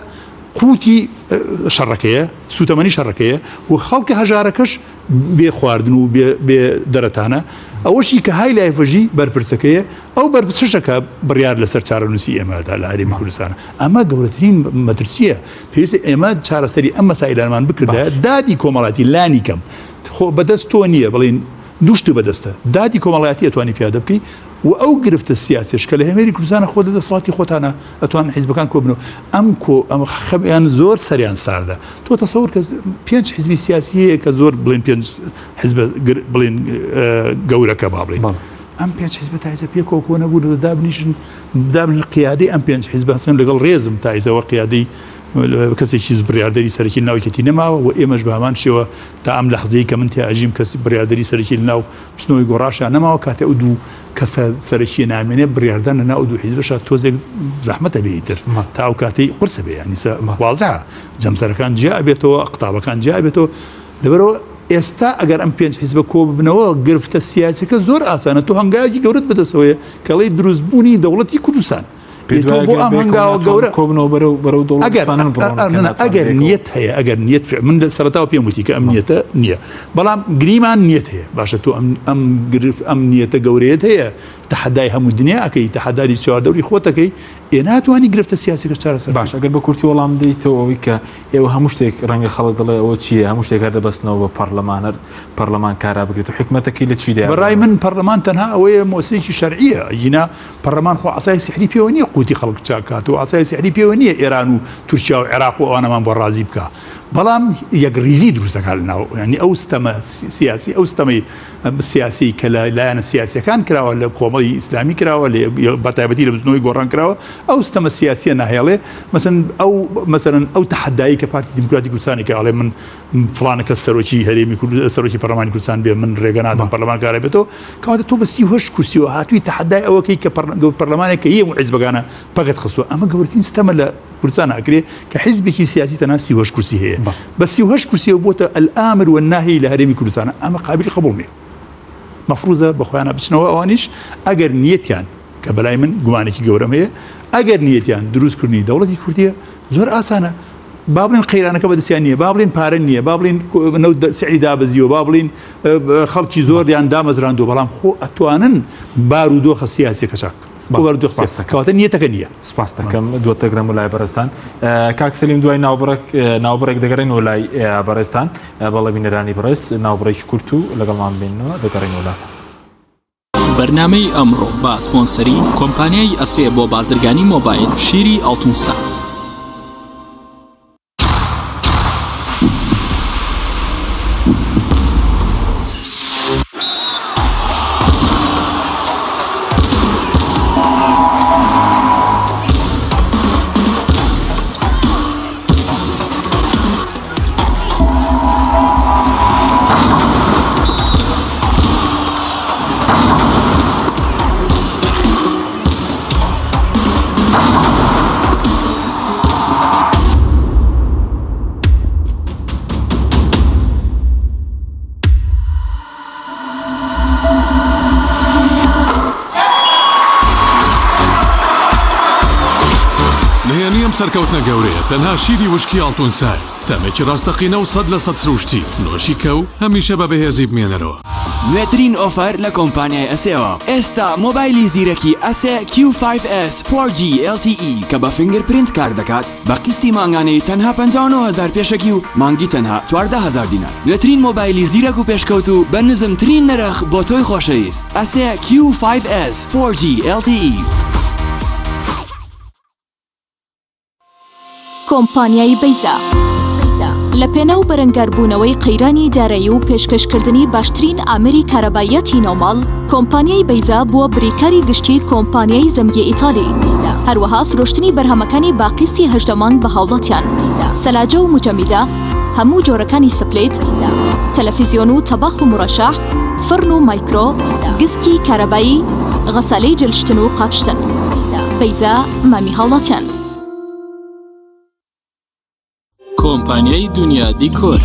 قوتی شەڕەکەیە سوتەمەنی شەڕەکەیە و خەڵکە هەژارەکەش بێ خواردن و بێ دەرەتانە ئەوەشی کە های لایفەژی بەرپرسەکەیە ئەو بەرپرسەکە بڕیار لەسەر چارەنووسی ئێمەدا لە هەرێمی کوردستانە ئەمە گەورەترین مەترسیە پێویستە ئێمە چارەسەری ئەم مەسائلەمان بکردایە دادی کۆمەڵاتی لانی کەم خۆ بەدەست تۆ نییە بڵین دوشت بەدەستە دادی کۆمەڵایەتی ئەتوانی پیادە بکەی و ئەو گرفتە سیاسیش کە لە هەمێری کوردستانە خۆ دەسەڵاتی خۆتانە ئەتوان حیزبەکان کۆبنەوە ئەم خەبیان زۆر سەریان ساردە تۆ تەسەور کە 5 حیزبی سیاسی هەیە کە زۆر بڵین 5 حیزب بڵین گەورەکە با بڵین ئەم 5 حیزب تایزە پێ کۆکۆ نەبوو دابن قیادەی ئەم 5 حیزب هەستن لەگەڵ ڕێزم تایزەوە قیادەی کەسێکی بڕیاردەری سەرکی ناوکەتی نەماوە و ئێمەش بەمان شێوە تا ئەم لە حەزەی کە من تیاژیم کەسی بڕیاردەری سەرکی ناو پستنەوەی گۆڕاشیان نەماوە کاتە ئەو دوو کەسە سەرکی نامێنێ بڕیاردان لە ناو دوو حیزبەش تۆزێک زەحمەتە بێتر تا ئەو کاتەی قورسە بێ ینی واضحە جەمسەرەکان جیا بێتەوە قوتابەکان جیا بێتەوە لەبەرەوە ئێستا ئەگەر ئەم 5 حیزبە کۆ ببنەوە گرفتە سیاسەکە زۆر ئاسانە تۆ هەنگاوی گەورەت بەدەستەوەیە کەڵی دروستبوونی دەوڵەتی کوردستان ئەگەر نیەت هەیە ئەگەر نیەت من سەرەتاوە پێم وتی کە ئەم نیەتە نییە بەڵام گریمان نیەت هەیە باشە تۆ ئەم نیەتە گەورەیەت هەیە تەحەدای هەموو دنیا ئەەکەی تەحەداری چواردەوری خۆتەکەی ئێ ناتوانانی گرفتە سیاسیەکە چارەسەر باش ئەگەر بە کورتی وەڵام دەیتەوە ئەوەی کە ئێوە هەموو شتێک ڕەنگە خەڵک دەڵێ ئەوە چییە هەموو شتێک دەبەستنەوە بە پەرلەمان کارا بگرێت و حکومەتەکەی لە چیدا بەڕای من پەرلەمان تەنها ئەوەیە مۆسیقی شەرعیە ینا پەرلەمان خۆ عەسای سحری پێوە نییە قوتی خەڵک چاکات و عەسای سحری پێوە نییە ئێران و تورکیا و عێراق و ئەوانەمان بۆ ڕازی بکە بەڵام یەکریزی دروستەکان لەناو ینی ئەو ستەمە سیاسی ئەو ستەمەی سیاسی کە لە لایەنە سیاسیەکان کراوە لە کۆمەڵی ئیسلامی کراوە لە بەتایبەتی لە بزنەوەی گۆڕان کراوە ئەو ستەمە سیاسیە ناهێڵێ مەسەن ئەو تەحەدایی کە پارتی دیموکراتی کوردستانی کە ئەڵێ من فڵانە کەس سەرۆکی هەرێمی سەرۆکی پەرلەمانی کوردستان بێ من ڕێگە نادەم پەرلەمانکارە بێتەوە کەواتە تۆ بە 38 کورسیەوە هاتووی تەحەدای ئەوەکەی کە پەرلەمانێک کە هەموو حیزبەکانە پەکەت خستووە ئەمە گەورەترین ستەمە لە کوردستان ئەکرێ کە حیزبێکی سیاسی تەنها 38 کورسی هەیە بە 38 کورسیەوە بۆتە الئامر والناهی لە هەرێمی کوردستانە ئەمە قابلی قبول نییە مەفروضە بەخۆیانە بچنەوە ئەوانیش ئەگەر نیەتیان کە بەلای من گومانێکی گەورەم هەیە ئەگەر نیەتیان دروستکردنی دەوڵەتی کوردیە زۆر ئاسانە با بڵێن قەیرانەکە بەدەستیان نییە با بڵێن پارە نییە با بڵێن سعی دابەزیەوە با بڵێن خەڵکی زۆریان دامەزراندووە بەڵام خۆ ئەتوانن بارودۆخە سیاسیەکە چاک کەواتە نیەتەکە نییە سپاس دەکەم دووەتەگرم لای بەرزستان کاک سەلیم دوای ناوبڕێک دەگەڕێنەوە لای بەرزستان بەڵێ بینەرانی بەڕێز ناوبڕێکی کورت و لەگەڵمان بێنەوە دەگەڕێنەوە لاتە بەرنامەی ئەمڕۆ با سپۆنسەری کۆمپانیای ئەسێ بۆ بازرگانی مۆبایل شیری ئەڵتونسا. سەرکەوتنە گەورەیە تەنها شیری وشکی ئەڵتونسای تەمێکی ڕاستەقینە و 100% سروشتی نۆشی کە و هەمیشە بە بەهێزی بمێنەرەوە. نوێترین ئۆفەر لە کۆمپانیای ئەسێەوە ئێستا مۆبایلی زیرەکی ئەسێ Q5S 4G LTE کە بە فینگرپرینت کار دەکات بە قستی مانگانەی تەنها 59,000 پێشەکی و مانگی تەنها 14,000 دینار. نوێترین مۆبایلی زیرەک و پێشکەوت و بە نزمترین نرخ بۆ تۆی خۆشەویست ئەسێ Q5S 4G LTE. کۆمپانیای بەیزا لە پێنە و بەرەنگاربوونەوەی قەیرانی دارایی و پێشکەشکردنی باشترین ئامێری کارەبایەتی نۆماڵ کۆمپانیای بەیزا بووە بریکاری گشتی کۆمپانیای زەمگی ئیتالی هەروەها فرۆشتنی بەرهەمەکانی باقیستی 8 مانگ بە هاوڵاتیان سەلاجە و مجەمیدە هەموو جۆرەکانی سپلێت تەلەڤیزیۆن و تەباخ و مڕەشەح فڕن و مایکرۆ گسکی کارەبایی غەسالەی جلشتن و قاپشتن بەیزا مامی هاوڵاتیان. کۆمپانیای دنیا دیکۆر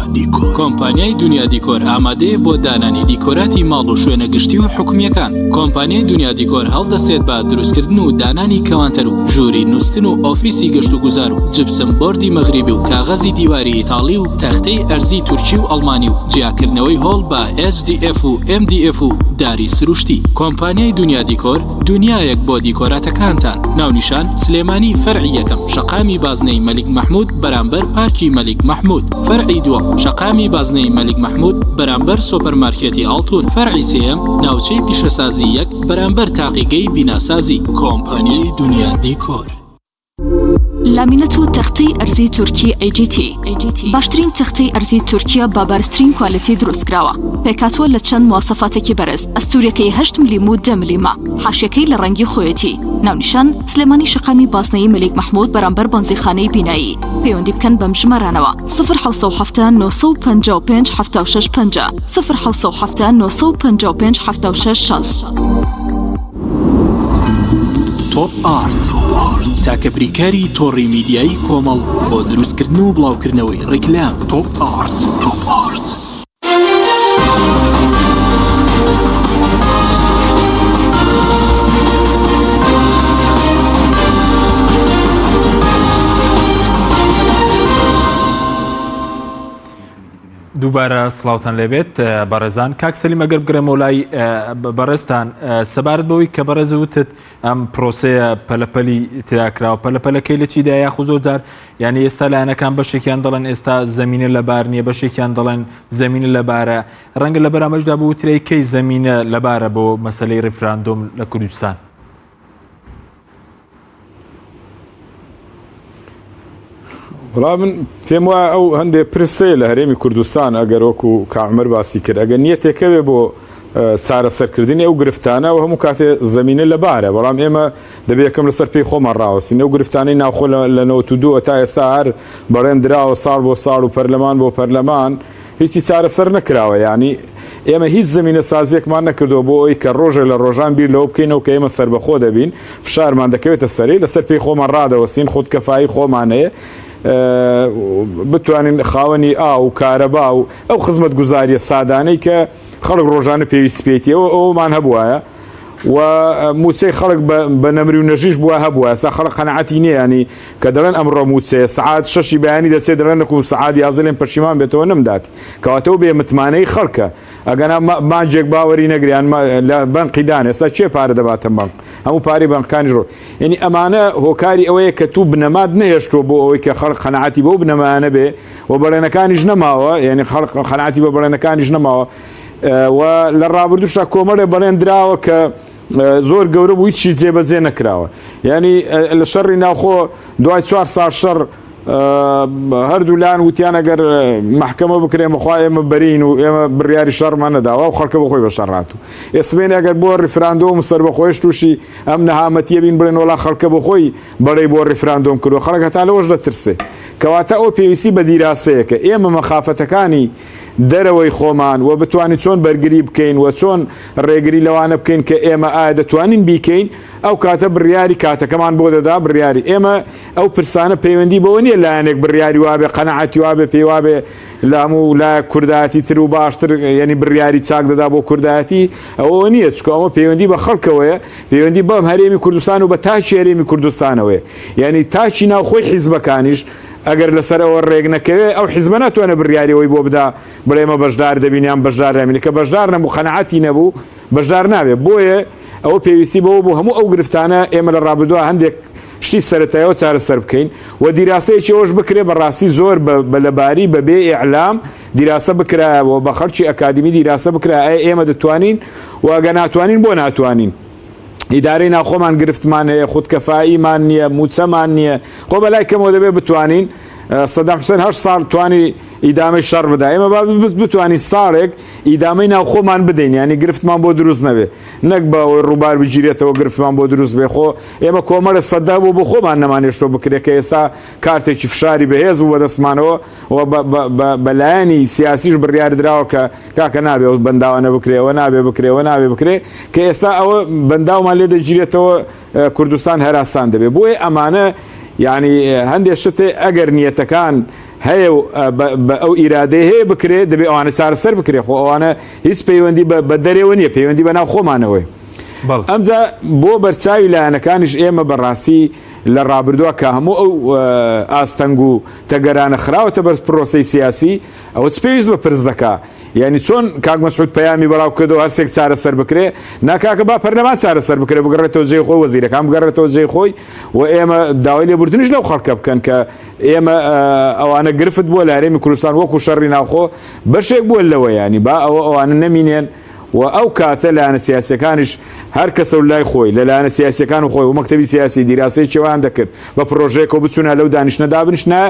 کۆمپانیای دنیا دیکۆر ئامادەیە بۆ دانانی دیکۆراتی ماڵ و شوێنە گشتی و حکومیەکان. کۆمپانیای دنیا دیکۆر هەڵدەستێت بە دروستکردن و دانانی کەوانتەر و ژووری نووسن و ئۆفیسی گەشت و گوزار و جبسم بۆردی مەغریبی و کاغەزی دیواری ئیتاڵی و تەختەی ئەرزی تورکی و ئەڵمانی و جیاکردنەوەی هۆڵ بە HDF و MDF و داری سروشتی. کۆمپانیای دنیا دیکۆر دنیایەک بۆ دیکۆراتەکانتان. ناونیشان سلێمانی فەرعی یەکەم شەقامی بازنەی مەلیک مەحموود بەرامبەر پارکی مەلیک مەحموود. فەرعی دووەم شەقامی بازنەی مەلیک مەحموود بەرامبەر سۆپەرمارکێتی ئاڵتون. فەرعی سێیەم ناوچەی پیشەسازی یەک بەرامبەر تاقیگەی بیناسازی. کۆمپانیای دنیا دیکۆر. لامینەت و تەختەی ئەرزی تورکی AGT باشترین تەختەی ئەرزی تورکیا با بارزترین کوالیتی دروستکراوە پێکاتوە لە چەند مواصفاتێکی بەرز ئەستوورەکەی 8 ملم و 10 ملیمە حاشیەکەی لە ڕەنگی خۆیەتی ناونیشان سلێمانی شەقامی بازنەی مەلیک مەحموود بەرامبەر بەنزیخانەی بینایی پەیوەندی بکەن بەم ژمارانەوە 0770 955 7650 0770 955 7660. تۆپ ئارت تاکە بریکاری تۆڕی میدیایی کۆمەڵ بۆ دروستکردن و بڵاوکردنەوەی ڕیکلام. تۆپ ئارت. دووبارە سڵاوتان لێبێت بەڕێزان. کاک سەلیم ئەگەر بگرێمەوە لای بەڕێزتان سەبارەت بەوەی کە بەڕێز وتت ئەم پرۆسەیە پەلەپەلی تیاکراوە پەلەپەلەکەی لە چیدا یاخو زۆر جار یعنی ئێستا لایەنەکان بەشێکیان دەڵێن ئێستا زەمینە لەبار نییە بەشێکیان دەڵێن زەمینە لەبارە ڕەنگە لە بەرامەشدا بۆ وترەی کەی زەمینە لەبارە بۆ مەسەلەی ڕیفراندۆم لە کوردستان. وڵا من پێم وایە ئەو هەندێک پرسێ لە هەرێمی کوردستان ئەگەر وەکو کاعمەر باسی کرد ئەگەر نیەتێکەوێ بۆ چارەسەرکردنی ئەو گرفتانە و هەموو کاتێ زەمینە لەبارە بەڵام ئێمە دەبێت یەکەم لەسەر پێی خۆمان ڕاوەستین ئەو گرفتانەی ناوخۆ لە 92 تا ئێستا هەر بەڕێندراوە ساڵ بۆ ساڵ و پەرلەمان بۆ پەرلەمان هیچی چارەسەر نەکراوە ینی ئێمە هیچ زمینە سازیەکمان نەکردو بۆ ئەوی کە ڕۆژێ لە ڕۆژان بیر لەوە بکەینەوە کە ئێمە سەربەخۆ دەبین فشارمان دەکەوێتە سەری لەسەر پێی خۆمان ڕادەوەستین خودکەفایی خۆمانەیە بتوانین خاوەنی ئاو و کارەبا و ئەو خزمەت گوزاریە سادانەی کە خەڵک ڕۆژانە پێویست پێیتەوە ئەومان هەبوایە و موچەی خەڵک بە نەمری و نەژیش بووە هەبووە ئێستا خەڵک قەنەعەتی نییە ینی کە دەڵێن ئەمڕۆ موچەیە سعات 6 بەیانی دەچێت دەڵێن نەکو سعات 11 لێن پەشیمان بێتەوە نەمدات کەواتەوە بێ متمانەی خەڵکە ئەگەنا مانجێک باوەری نەگریان لە بەنقیدان ئێستا چێ پارە دەباتە بەنق هەموو پارەی بەنقەکانی ڕۆ یعنی ئەمانە هۆکاری ئەوەیە کە تو بنەمات نەهێشتووە بۆ ئەوەی کە خەڵک قەنەعەتی بۆ بنەمانە بێ و بەڵێنەکانیش نەماوە یعنی خەڵک قەنەعەتی بە بەڵێنەکانیش نەماوە و لە ڕابردووشدا کۆمەڵێ بەڵێندراوە کە زۆر گەورە بوو هیچی جێبەجێ نەکراوە ینی لە شەڕی ناوخۆ دوای 4 ساڵ شەڕ هەردوو لاان وتیان ئەگەر محکەمە بکرێ مەخوا ئێمە بەرین و ئێمە بڕیاری شەڕمان نەداوە و خەڵکە بەخۆی بە شەڕاتوو ئێسمێن ئەگەر بۆ ڕیفراندۆم سەربەخۆیش تووشی ئەم نەهامەتیە بین بڵێن وڵا خەڵکە بەخۆی بەڵێ بۆ ڕیفراندۆم کردو خەڵک هەتا لەوەش دەترسێ کەواتە ئەو پێویستی بە دیراسەیەکە ئێمە مەخافەتەکانی دەرەوەی خۆمان و بتوانین چۆن بەرگری بکەین و چۆن ڕێگری لەوانە بکەین کە ئێمە ئایا دەتوانین بیکەین ئەو کاتە بڕیاری کاتەکەمان بۆ دەدا بڕیاری ئێمە ئەو پرسانە پەیوەندی بەوە نییە لایەنێک بڕیاری وابێ قەنەعەتی وابێ پێی وابێ لە هەموو لایە کوردایەتی تر و باشتر یعنی بڕیاری چاک دەدا بۆ کوردایەتی ئەوە نییە چکە ئەمە پەیوەندی بە خەڵکەوەیە پەیوەندی بەم هەرێمی کوردستان و بە تاچی هەرێمی کوردستانەوەیە یعنی تاچی ناوخۆی حیزبەکانیش ئەگەر لەسەر ئەوە ڕێک نەکەوێ ئەو حیزبە ناتوانە بڕیاریەوەی بۆ بدا بڵێمە بەشدار دەبینیان بەشدار نامینی کە بەشدار نەبوو قەنەعەتی نەبوو بەشدار نابێت بۆیە ئەوە پێویستی بەوە بوو هەموو ئەو گرفتانە ئێمە لە ڕابردووە هەندێک شتی سەرەتایەوە چارەسەر بکەین و دیراسەیەکی ئەوش بکرێ بەڕاستی زۆر بەلەباری بەبێ ئیعلام دیراسە بکرایەوە بە خەڵکی ئەکادمی دیراسە بکرایە ئێمە دەتوانین و ئەگە ناتوانین بۆ ناتوانین ئیدارەی ناوخۆمان گرفتمان هەیە خودکەفاییمان نییە موچەمان نییە خۆ بەلای کەمەوە دەبێت بتوانین سەدام حوسێن 8 ساڵ توانی ئیدامەی شەڕ بدا ئێمە بتوانین ساڵێک ئیدامەی ناوخۆمان بدەین ینی گرفتمان بۆ دروست نەبێ نەک بە ڕووبار بگیرێتەوە گرفتمان بۆ دروست بێ خۆ ئێمە کۆمەڵە سەدا بوو بۆ خۆمان نەمانێشتۆ بکرێت کە ئێستا کارتێکی فشاری بەهێز بوو بەدەستمانەوە بەلایەنی سیاسیش بڕیار درراوە کە کاکە نابێ بەنداوانە بکرێەوە نابێ بکرێەوە نابێ بکرێ کە ئێستا ئەوە بەنداومان لێ دەگیرێتەوە کوردستان هەراسان دەبێ بۆیە ئەمانە یعنی هەندێک شتێ ئەگەر نیەتەکان هەیە بە ئەو ئیرادەیە هەیە بکرێت دەبێت ئەوانە چارەسەر بکرێت خۆ ئەوانە هیچ پەیوەندی بە دەرێەوە نییە پەیوەندی بە ناو خۆمانەوەی ئەمجا بۆ بەرچاوی لایەنەکانیش ئێمە بەڕاستی لە ڕابردووە کە هەموو ئەو ئاستەنگ و تەگەرانە خراوەتە بەر پرۆسەی سیاسی ئەوە چ پێویست بە پرس دەکا یعنی چۆن کاک مەسعود پەیامی بەڵاو کردەوە هەرسێک چارەسەر بکرێ ناکاکە با پەرلەمان چارەسەر بکرێ بگەڕێتەوە جێی خۆی وەزیرەکان بگەڕێتەوە جێی خۆی و ئێمە داوای لێبوردنیش لەو خەڵکە بکەن کە ئێمە ئەوانە گرفت بووە لە هەرێمی کوردستان وەکو شەڕی ناوخۆ بەشێک بووە لەوە ینی با ئەوانە نەمینێن و ئەو کاتە لایەنە سیاسیەکانیش هەر کەسە و لای خۆی لە لایەنە سیاسیەکان و خۆی و مەکتەبی سیاسی دیراسی چێوان دەکرد بە پرۆژەیەکەوە بچوونە لەو دانیشتنەدا بنیشتە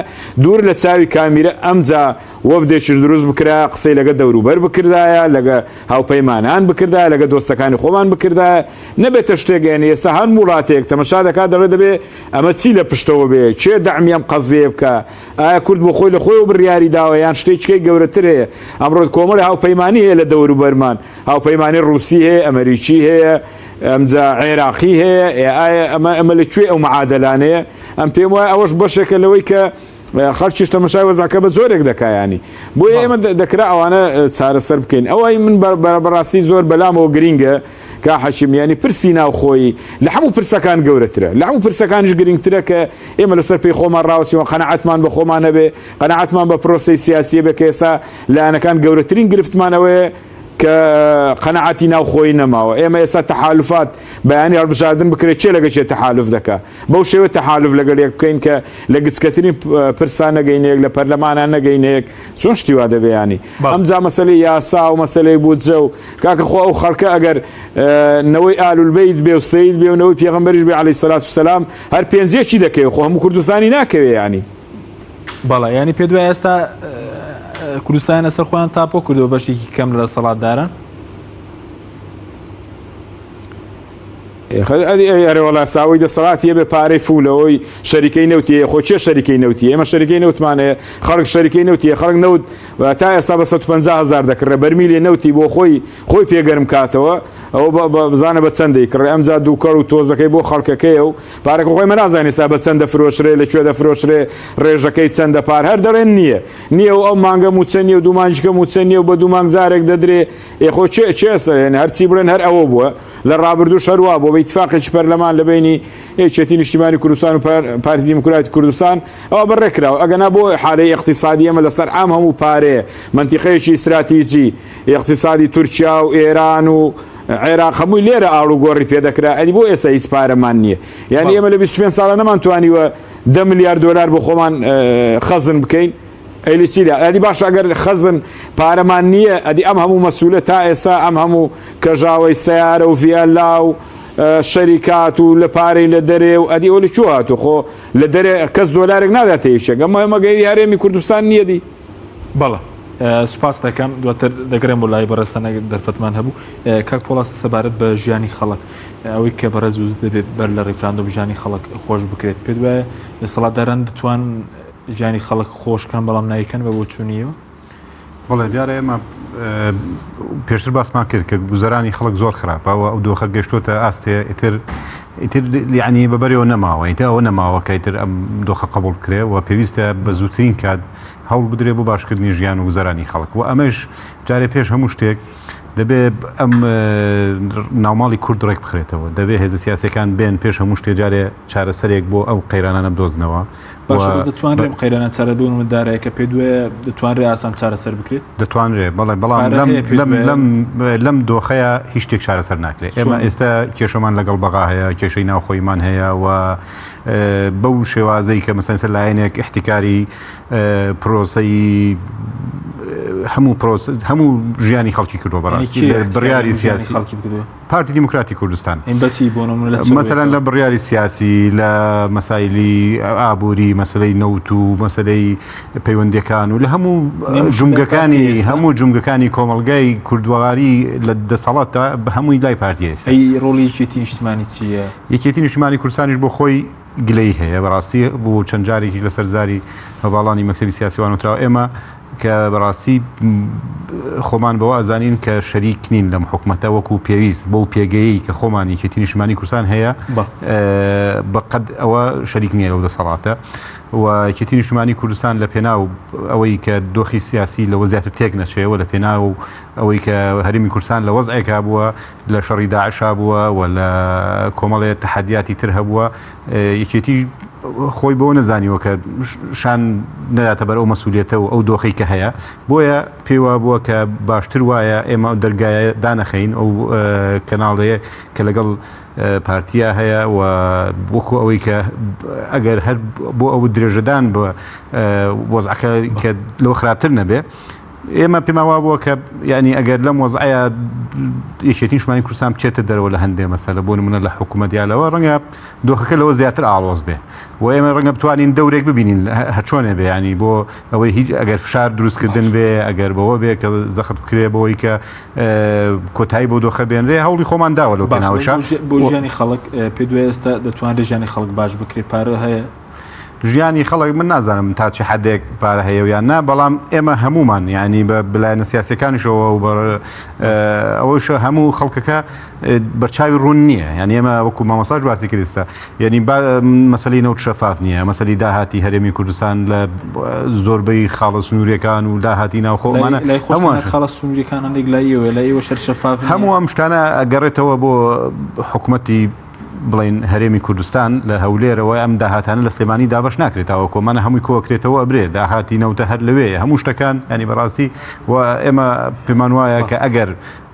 دوور لە چاوی کامیرە ئەمجا وەفدێکیش دروست بکرا قسەی لەگە دەوروبەر بکردایە لەگە هاوپەیمانان بکردایە لەگە دۆستەکانی خۆمان بکردایە نەبێتە شتێک یعنی ئێستا هەر وڵاتێک تەمەشا دەکات دەڵێ دەبێ ئەمە چی لە پشتەوە بێ چێ دەعمیەم قەزیە بکە ئایا کورد بۆ خۆی لە خۆی و بڕیاری داوە یان شتێکی گەورەتر هەیە ئەمڕۆ کۆمەڵی هاوپەیمانی هەیە لە دەوروبەرمان هاوپەیمانی ڕووسی هەیە ئەمریکی هەیە ئەمجا عێراقی هەیە ئەمە لەکوێ ئەو معادلانەیە ئەم پێم وایە ئەوەش بەشێکە لەوەی کە خەڵکیش تەماشای وەزاکە بە زۆرێک دەکایانی بۆیە ئێمە دەکرا ئەوانە چارەسەر بکەین ئەوەی من بەڕاستی زۆر بەلامەوە گرینگە کا حەشیمیانی پرسی ناوخۆی لە هەموو پرسەکان گەورەترە لە هەموو پرسەکانیش گرنگترە کە ئێمە لەسەر پێی خۆمان ڕاوەسیەوە قەنەعەتمان بە خۆمان هەبێ قەنەعەتمان بە پرۆسەی سیاسیە بێ کە ئێستا لایەنەکان گەورەترین گرفتمانەوەیە کە قەنەعەتی ناوخۆی نەماوە ئێمە ئێستا تەحالوفات بەیانی هەڵبژاردن بکرێت چێ لەگە چێ تەحالوف دەکا بەو شێوە تەحالوف لەگەڵ یەک بکەین کە لە گچکەترین پرسان نەگەینەیەک لە پەرلەمانان نەگەینەیەک چۆن شتی وا دەبێیانی ئەمجا مەسەلەی یاسا و مەسەلەی بودجە و کاکە خۆ ئەو خەڵکە ئەگەر نەوەی ئالولبەیت بێ و سەید بێ و نەوەی پێغەمبەریش بێ عەلەیهی سەلات وسەلام هەر پێنجێکی دەکەوێت خۆ هەموو کوردستانی ناکەوێ ینی بەڵێ ینی پێ دوای ئێستا کوردستان لەسەر خۆیان تاپۆ کردەوە بەشێکی کەم لە سەڵاتدارن ئەرێوەڵا ساوی دەسەڵاتی بێ پارەی فولەوەی شەریکەی نەوتیە خۆچێ شەریکەی نەوتی ئێمە شەریکەی نەوتمانەیە خەڵک شەریکەی نەوتیە خەڵک نەوت تا ئێستا بە 150,000 دەکڕێ بەرمیلێ نەوتی بۆ خۆی پێگەرم کاتەوە ئەوە بزانە بە چەندەی کڕێ ئەمجا دووکەڕ و تۆزەکەی بۆ خەڵکەکەیە و پارەکە خۆی مەنازانێت سا بە چەند دەفرۆشرێ لەکوێ دەفرۆشرێ ڕێژەکەی چەندە پار هەر دەڕێن نییە و ئەو مانگە موچەنیە و دوومانجکە موچەنیە و بە دوو مانگ جارێک دەدرێ خۆ چێسەێن هەرچی بڵێن هەر ئەوە بووە لە ڕابردوو شەروا بۆ اتفاقێکی پەرلەمان لە بینی یەکێتی نیشتیمانی کوردستان و پارتی دیموکراتی کوردستان ئەوە بەڕێکراوە ئەگەنا بۆ حالەی اقتصادی ئەمە لەسەر عام هەموو پارەیە منتیقەیەکی استراتیجی اقتصادی تورکیا و ئێران و عێراق هەمووی لێرە ئاڵ و گۆڕی پێدەکرا ئەدی بۆ ئێستا هیچ پارەمان نییە یعنی ئێمە لە 25 ساڵە نەمانتوانیوە 10 ملیار دلار بۆ خۆمان خەزن بکەین ئەیلی چیلا ئەدی باش ئەگەر خەزن پارەمان نییە ئەدی ئەم هەموو مەسئولە تا ئێستا ئەم هەموو کەژاوەی سیارە و ڤیەلا و شەریکات و لە پارەی لە دەرێ و ئەدی ئەولی چوە هاتو خۆ لە دەرێ کەس دۆلارێک ناداتە یەکێک ئەمە گەیری هەرێمی کوردستان نییە دی بەڵێ سوپاس دەکەم دواتر دەگرێم بۆ لای بەڕێستانە دەرفەتمان هەبوو کاک پۆڵاس سەبارەت بە ژیانی خەڵک ئەوەی کە بەڕێز و دەبێت بەر لە ڕیفراندۆم ژیانی خەڵک خۆش بکرێت پێ دوایە دەسەڵاتداران دەتوان ژیانی خەڵک خۆشکان بەڵام نایکەن بە بۆ چوونیەوە بەڵێ دیارە ئێمە پێشتر باسمان کرد کە گوزەرانی خەڵک زۆر خراپەوە ئەو دۆخە گەشتۆتە ئاستێ ئیتر یعنی بەبەرەوە نەماوە ئیتر ئەوە نەماوە کە ئیتر ئەم دۆخە قبول بکرێ و پێویستە بە زووترین کات هەوڵ بدرێ بۆ باشکردنی ژیان و گوزەرانی خەڵک و ئەمەش جارێ پێش هەموو شتێک دەبێت ئەم ناوماڵی کورد ڕێک بخرێتەوە دەبێت هێزە سیاسەکان بێن پێش هەموو شتێ جارێ چارەسەرێک بۆ ئەو قەیرانانە بدۆزنەوە دەتوانڕێم قەیرانە چارە بوون دارەیە کە پێ دوێ دەتوانرێ ئاسان چارەسەر بکرێت دەتوانرێت بەڵام لەم دۆخەیە هیچ شتێک چارەسەر ناکرێت ئێمە ئێستا کێشەمان لەگەڵ بەغا هەیە کێشەی ناوخۆیمان هەیە و بەو شێوازەی کە مەسەن سەر لایەنێک احتیکاری پرۆسەی هەموو ژیانی خەڵکی کردووە بەڕاستی بڕیاری سیاسی پارتی دیموکراتی کوردستان مەسەلەن لە بڕیاری سیاسی لە مەسایلی ئابووری مەسلەی نەوت و مەسلەی پەیوەندیەکان و لە هەموو جومگەکانی کۆمەڵگای کوردوەغاری لە دەسەڵاتە بە هەمووی لای پارتیە ئەی ڕۆڵی یەکێتی نیشتیمانی چییە؟ یەکێتی نیشتیمانی کوردستانیش بۆ خۆی گلەی هەیە بەڕاستی بۆ چەند جارێکی لەسەر زاری هەواڵانی مەکتەبی سیاسیوان وتراوە ئێمە کە بەڕاستی خۆمان بەوە ئازانین کە شەریک نین لەم حکومەتە وەکو پێویست بۆ پێگەیی کە خۆمانی یەکێتی نیشتیمانی کوردستان هەیە بەقەد ئەوە شەریک نییە لەو دەسەڵاتە و یەکێتی نیشتیمانی کوردستان لە پێناو ئەوەی کە دۆخی سیاسی لەوە زیاتر تێک نەچێەوە لە پێناو ئەوەی کە هەرێمی کوردستان لە وەزعێکا بووە لە شەڕی داعشا بووە و لە کۆمەڵێ تەحەدیاتی تر هەبووە یەکێتی خۆی بۆ نەزانیوە کە شان نەداتە بەر ئەو مەسئولیەتە و ئەو دۆخی کە هەیە بۆیە پێیوا بووە کە باشتر وایە ئێمە دەرگایە دانەخەین ئەو کەناڵەیە کە لەگەڵ پارتیا هەیە و وەکو ئەوەی کە ئەگەر هەر بۆ ئەو درێژەدان بە وەزعەکە کە لەوە خراپتر نەبێ ئێمە پێماوا بووە کە ینی ئەگەر لەم وەزعەیە یەکێتی نیشتیمانی کوردستان بچێتە دەرەوە لە هەندێک مەسەلە بۆ نمونە لە حکوومەتیالەوە ڕەنگە دۆخەکە لەوە زیاتر ئاڵۆز بێ و ئێمە ڕەنگە بتوانین دەورێک ببینین هەرچۆنێ بێ ینی بۆ ئەوەی هیچ ئەگەر فشار دروستکردن بێ ئەگەر بەوە بێ کە زەخت بکرێ بۆەوەی کە کۆتایی بۆ دۆخە بێنرێ هەوڵی خۆمان داوە لەو پێناوەشە بۆ ژیانی خەڵک پێ دوێ ئێستا دەتوانرێت ژیانی خەڵک باش بکرێت پارە هەیە ژیانی خەڵک من نازانم تا چه حدێک پارە هەیە یان نا بەڵام ئێمە هەمومان ینی بە بلایەنە سیاسەکانیشەوە و ئەوەشە هەموو خەڵکەکە بەرچاوی ڕوون نییە یعنی ئێمە وەکو مامۆساژ باسی کردستە یعنی مەسەلەی نەوت شەفاف نییە مەسەلی داهاتی هەرێمی کوردستان لە زۆربەی خاڵە سنووریەکان و داهاتی ناوخۆمانە خاڵە سنووریەکان هەندێک لایەوە لایەوە شەر شەفاف هەموو ئەم شتانە گەڕێتەوە بۆ حکوومەتی بڵین هەرێمی کوردستان لە هەولێرەوە ئەم داهاتانە لە سلێمانی دابش ناکرێتەوە کۆمانە هەمووی کۆکرێتەوە ئەبرێ داهاتی نەوتە هەر لەوەیە هەموو شتەکان ینی بەڕاستی و ئێمە پێمان وایە کە ئەگەر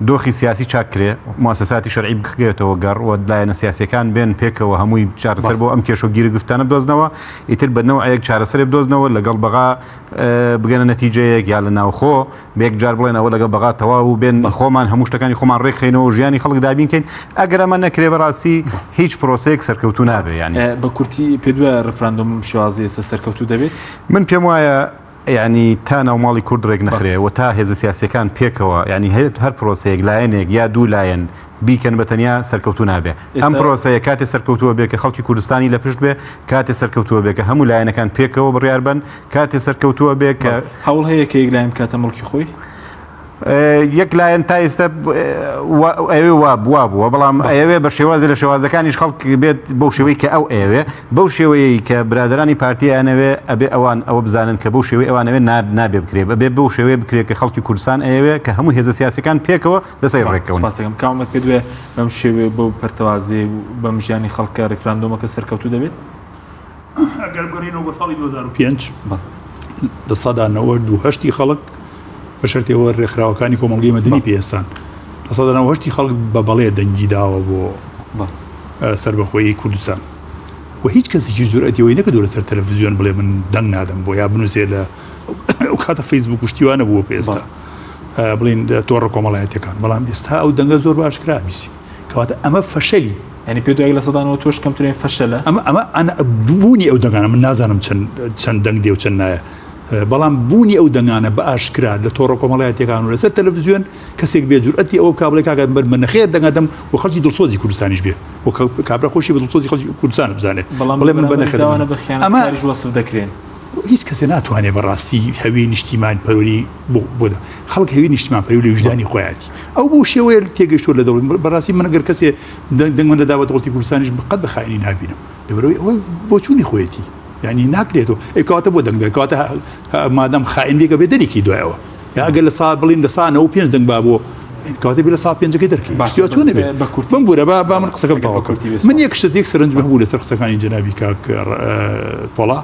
دۆخی سیاسی چاکرێ موسساتی شەرعی بخێتەوە گەڕ و لایەنە سیاسەکان بێن پێکەوە هەمووی چارەسەر بۆ ئەم کێشە گیرە گفتانە بدۆزنەوە ئیتر بە نەوەیەک چارەسەر بدۆزنەوە لەگەڵ بەغا بگەنە نەتیجەیەک یا لە ناوخۆ بێکجار بڵێن ئەوە لەگە بەغا تەواو بێن خۆمان هەموو شتەکانی خۆمان ڕێکخینەوە ژیانی خەڵک دابینکەین ئەگەر ئەمە نەکرێ بەڕاستی هیچ پرۆسەیەک سەرکەوتو نابێ ینی بە کورتی پێ دوای ڕفراندۆم شێوازی ئێستا سەرکەوتو دەبێت من پێم وایە ینی تا ناوماڵی کورد ڕێک نەخرێ و تا هێزە سیاسەکان پێکەوە ینی هەر پرۆسەیەک لایەنێک یا دوو لایەن بیکەن بە تەنیا سەرکەوتو نابێ ئەم پرۆسەیە کاتێ سەرکەوتووە بێ کە خەڵکی کوردستانی لە پشت بێ کاتێ سەرکەوتووە بێ کە هەموو لایەنەکان پێکەوە بڕیار بن کاتێ سەرکەوتووە بێ کە هەوڵ هەیە کە یەک لایەن کاتە مڵکی خۆی یەک لایەن تا ئێستا ئەوێ وا بووە بەڵام ئەوێ بە شێوازی لە شێوازەکانیش خەڵک بێت بەو شێوەی کە ئەو ئێوێ بەو شێوەیە کە برادرانی پارتیانەوێ ئەبێ ئەوان ئەوە بزانن کە بەو شێوەی ئەوانەوێ نابێ بکرێ بەبێ بەو شێوەیە بکرێت کە خەڵکی کوردستان ئەوێ کە هەموو هێزە سیاسەکان پێکەوە لەسەر ڕێکەوە سپاسەکەم کامەت پێ دوێ بەم شێوێ بەو پەرتەوازێ و بەم ژیانی خەڵکە ڕێفراندۆمەکە سەرکەوتو دەبێت ئەگەر بگەڕێنەوە بە ساڵی 2005 لە سەدا 98 خەڵک بە شەرتەوە ڕێکخراوەکانی کۆمەڵگەی مەدەنی پێستان لە سەدا 98 خەڵک بە بەڵێ دەنگی داوە بۆ سەربەخۆیی کوردستان و هیچ کەسێکی جورئەتیەوەی نەکردو لەسەر تەلەڤیزیۆن بڵێ من دەنگ نادەم بۆ یا بنووسێ لە ئەو کاتە فەیسبوک و شتیوانە بووە پێستا بڵین تۆڕە کۆمەڵایەتەکان بەڵام ئێستا ئەو دەنگە زۆر باشکرا بیسی کەواتە ئەمە فەشەلی ینی پێ دوای لە سەدانەوە تۆش کەمترین فەشەلە ئەمە بوونی ئەو دەنگانە من نازانم چەند دەنگ دێ و چەند نایە بەڵام بوونی ئەو دەنگانە بە ئاشکرا لە تۆڕە کۆمەڵایەتەکان و لەسەر تەلەڤیزیۆن کەسێک بێ جورئەتی ئەو کابڵێ کاگات بەر نەخێر دەنگەدەم و خەڵکی دڵسۆزی کوردستانیش بێ و کابرا خۆشی بە دڵسۆزی خەڵکی کوردستان بزانێت بەڵێ من بە نەخێداوانە بە خیانەتکاریش وەسف دەکرێن هیچ کەسێ ناتوانێت بەڕاستی هەوی نیشتیمان پەروەری بۆدا خەڵک هەوی نیشتیمان پەروەری وجدانی خۆیاتی ئەو بۆ شێوەیە تێگەیشتووە لە دەوڵەت بەڕاستی من ئەگەر کەسێ دەنگ من لەداوە دەوڵەتی کوردستانیش قەت بە خاینی نابینم لەبەرەوەی ئەوە بۆ چوونی خۆیەتی یعنی ناکرێتەوە ئەکاتە بۆ دەنگ کاتە مادەم خائین بێگە بێ دەرێکی دوایەوە یا ئەگەر لە سا بڵین لە سانەوە پێنج دەنگ با بۆ کاتە بێ لە سا پێنجەکەی دەرکی باشتیوا چۆنە بێ من بورە با من قسەکەم تەواو کرد من یەک شتێک سەرنجمە هەبوو لەسەر قسەکانی جەنابی کاک پۆڵا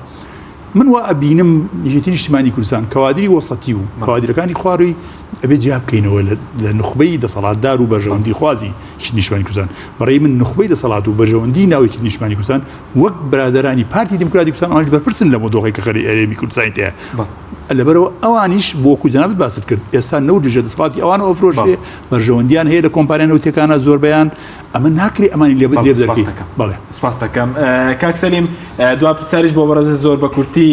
من وا ئەبینم یەکێتی نیشتیمانی کوردستان کەوادری وەسەتی و کەوادرەکانی خواروی ئەبێ جیاب بکەینەوە لە نخبەی دەسەڵاتدار و بەرژەوەندی خوازی نیشتیمانی کوردستان بەڕێی من نخبەی دەسەڵات و بەرژەوەندی ناوێکی نیشتیمانی کوردستان وەک برادرانی پارتی دموکراتی کوردستان ئەوانش بەرپرسن لە مۆدۆخی کە خەری ئەرێمی کوردستانی تەیە لەبەرەوە ئەوانیش بۆکو جەنابەت باست کرد ئێستا نەو لەژێ دەسەڵاتی ئەوانە ئەفرۆشێ بەرژەوەندیان هەیە لە کۆمپانیانە و تێکانە زۆربەیان ئەمە ناکرێ ئەمانی لێ دەکەی بەڵێ سپاس دەکەم کاک سەلیم دوا پرسیاریش بۆ بەڕێز زۆر بە کورتی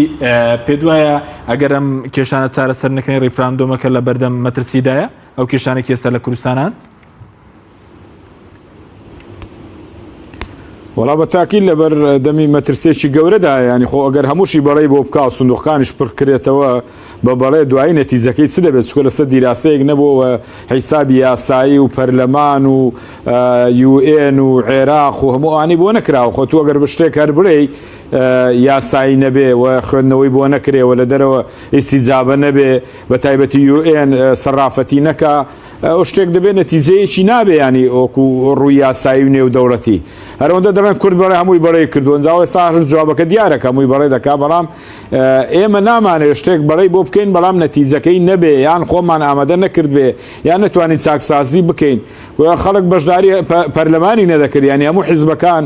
پێ دوایە ئەگەر ئەم کێشانە چارەسەر نەکەین ڕیفراندۆمەکە لە بەردەم مەترسیدایە ئەو کێشانێکی ئێستا لە کوردستانان وڵا بە تاکیل لەبەر دەمی مەترسێکی گەورەدا ینی خۆ ئەگەر هەمووشی بەڵێ بۆ بکا و سندوقخانیش پڕکرێتەوە بە بەڵێ دوایی نەتیجەکەی چ دەبێت چکە لەسەر دیراسەیەک نەبووە حیسابی یاسایی و پەرلەمان و UN و عێراق و هەموو ئەوانەی بۆ نەکراوە خۆ تۆ ئەگەر بە شتێک هەر بڵێ یاسایی نەبێ و خوێندنەوەی بۆ نەکرێەوە لە دەرەوە ئیستیجابە نەبێ بە تایبەتی UN سەرافەتی نەکا ئەو شتێک دەبێت نەتیجەیەکی نابێ ینی ئۆکو ڕووی یاسایی و نێودەوڵەتی هەرەوەندە دەڵێن کورد بەڵێ هەمووی بەڵێ کردووە ئەنجاو ئێستا جوابەکە دیارەکە هەمووی بەڵێ دەکا بەڵام ئێمە نامانێت شتێک بەڵێ بۆ بکەین بەڵام نەتیجەکەی نەبێ یان خۆمان ئامادە نەکرد بێ یان نتوانین چاکسازی بکەین و خەڵک بەشداری پەرلەمانی نەدەکرد ینی هەموو حیزبەکان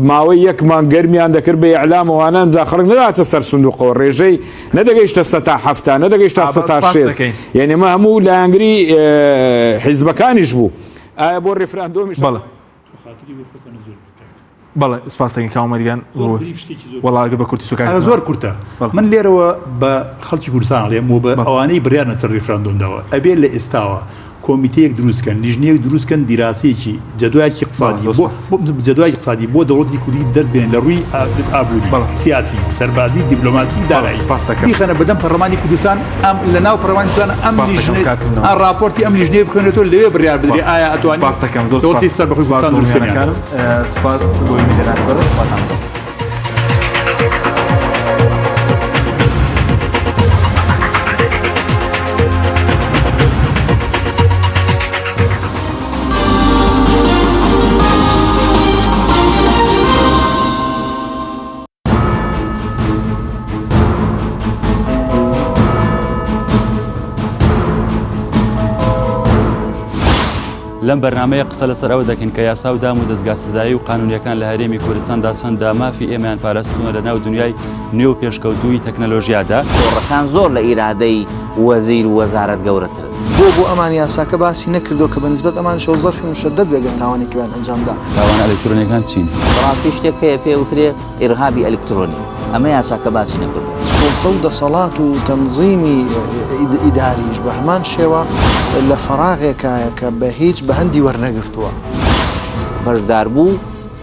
ماوەی یەکمان گەرمیان دەکرد بە ئیعلامەوانە ئەنجا خەڵک نەداتە سەر سندوقەوە ڕێژەی نەدەگەیشتە 170 نەدەگەیشتە 160 یعنی ئەمە هەموو لایەنگری حیزبەکانیش بوو ئایا بۆ ڕێفراندۆمیش بەڵێ سپاسەکەی کاومەریان وەڵاگە بە کورتی سوکار زۆر کورتە من لێرەوە بە خەڵکی کوردستان ئەڵێم و بە ئەوانەی بڕیارنە سەر ڕێفراندۆمداوە ئەبێت لە ئێستاوە کۆمیتەیەک دروستکەن لیژنەیەک دروستکەن دیراسەیەکی جەدوایەکی جەدوای اقتصادی بۆ دەوڵەتی کوردی دەربێن لە ڕووی ئابووری سیاسی سەربازی دیپلۆماسی دارایی بیخەنە بەدەم پەرلەمانی کوردستان ئەم لە ناو پەرلەمانی کوردستان ئەم لیژنەی راپۆرتی ئەم لیژنەیە بکەنێتەوە لەوێ بڕیار بدرێ ئایا ئەتوانێت دەوڵەتی سەربەخۆی کوردستان دروستکەن سپاس بۆی میدەران لەم بەرنامەیە قسە لەسەر ئەوە دەکەین کە یاسا و دام و دەستگا سزایی و قانونیەکان لە هەرێمی کوردستاندا چەندە مافی ئێمەیان پاراستونە لە ناو دنیای نوێ و پێشکەوتووی تەکنەلۆژیادا. گۆڕەکان زۆر لە ئیرادەی وەزیر و وەزارەت گەورەتر بۆ ئەمان یاساکە باسی نەکردو کە بەنسبەت ئەمان شەو زەرفی مشدەد بێگەن تاوانێکیان ئەنجامدا. تاوان ئەلکترۆنیەکان چین؟ بەڕاستی شتێک هەیە پێوترێ ئیرهابی ئەلکترۆنی، ئەمە یاساکە باسی نەکردو. سوڵتە و دەسەڵات و تەنزیمی ئیداریش بە هەمان شێوە لە فەراغێکایە کە بە هیچ بە هەندی وەرنەگرتووە. بەشدار بوو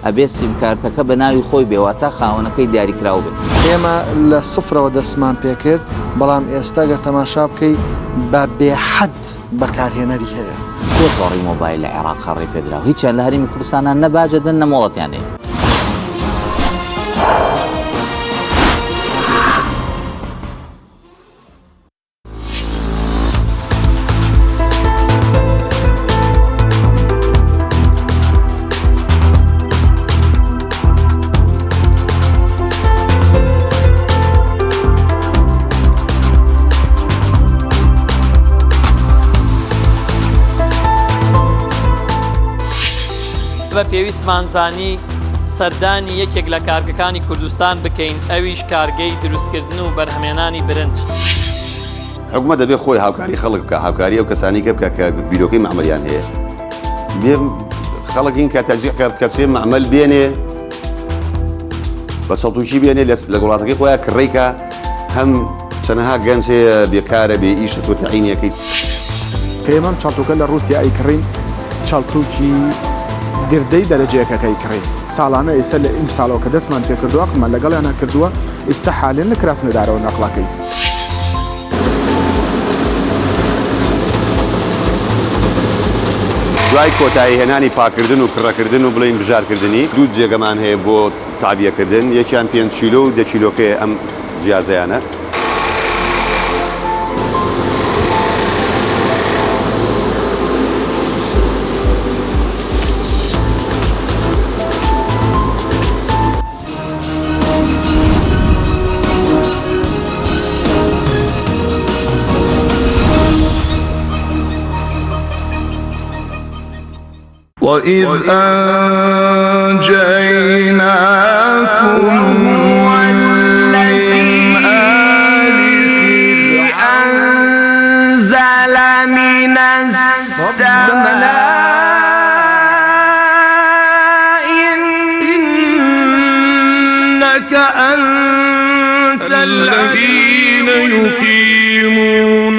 ئەبێ سیمکارتەکە بە ناوی خۆی بێواتە خاوەنەکەی دیاریکراو بێت. ئێمە لە سفرەوە دەستمان پێکرد، بەڵام ئێستا گەر تەماشا بکەی بە بێحەد بەکارهێنەری هەیە. سێ تۆڕی مۆبایل لە عێراق خەڕێ پێدراوە، هیچیان لە هەرێمی کوردستانە نەباجەدن نەمۆڵەتیان هەیە. پێویستمان زانی سەردانی یەکێک لە کارگەکانی کوردستان بکەین، ئەویش کارگەی دروستکردن و بەرهەمێنانی برنج. حکومەت دەبێت خۆی هاوکاری خەڵک بکە، هاوکاری ئەو کەسانی کە بکە کە بیرۆکەی معمەلیان هەیە. بێ خەڵک این کە تەجزیع کە بچێ معمەل بێنێ بە سەڵتوچی بێنێ لە وڵاتەکەی خۆیان کڕێیکە، هەم چەنەها گەنج هەیە بێکارە بێ ئیشە تۆ تەعینیەکەی. پێمەم چاڵتوکە لە رووسیایی کڕین چاڵتوکی گردەی دەرەجەیەکەکەی کڕێ. ساڵانە ئێستا لە ئیم ساڵەوە کە دەستمان پێ کردووە قمان لەگەڵیان کردووە، ئێستا حالێن لە کراسنەدارەوە نەقڵەکەی. دوای کۆتایی هێنانی پاکردن و کڕەکردن و بڵین بژارکردنی دوو جێگەمان هەیە بۆ تابیەکردن، یەکیان 5 کیلۆ و 10 کیلۆکەیە ئەم جیازەیانە. وإذ أنجيناكم من آل أنزل من السماء إنك أنت الذين يقيمون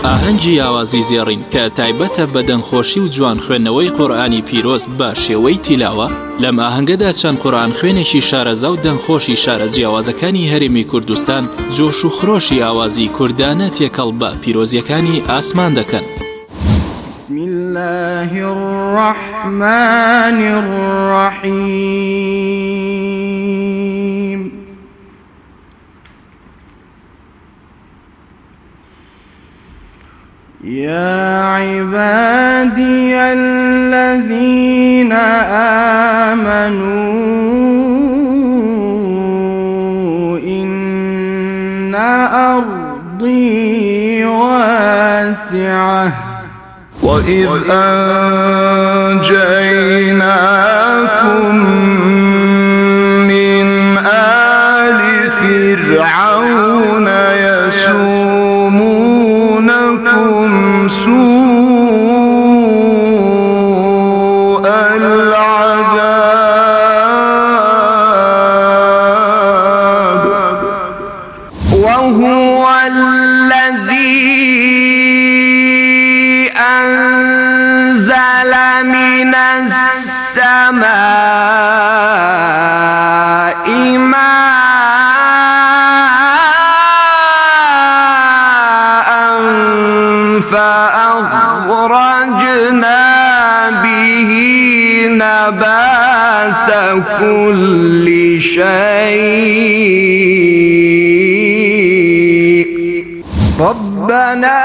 ئاهەنگی ئاوازی زێڕین کە تایبەتە بە دەنگخۆشی و جوان خوێندنەوەی قورئانی پیرۆز بە شێوەی تیلاوە. لەم ئاهەنگەدا چەند قورئان خوێنێکی شارەزا و دەنگخۆشی شارە جیاوازەکانی هەرێمی کوردستان جۆش و خرۆشی ئاوازی کوردانە تێکەڵ بە پیرۆزیەکانی ئاسمان دەکەن. بسم الله الرحمن الرحيم يا عبادي الذين آمنوا إن أرضي واسعة وإذ أنجيناكم من آل فرعون يسومونكم سوء العذاب وهو الذي أنزل من السماء ماء فأخرجنا به نبات كل شيء ربنا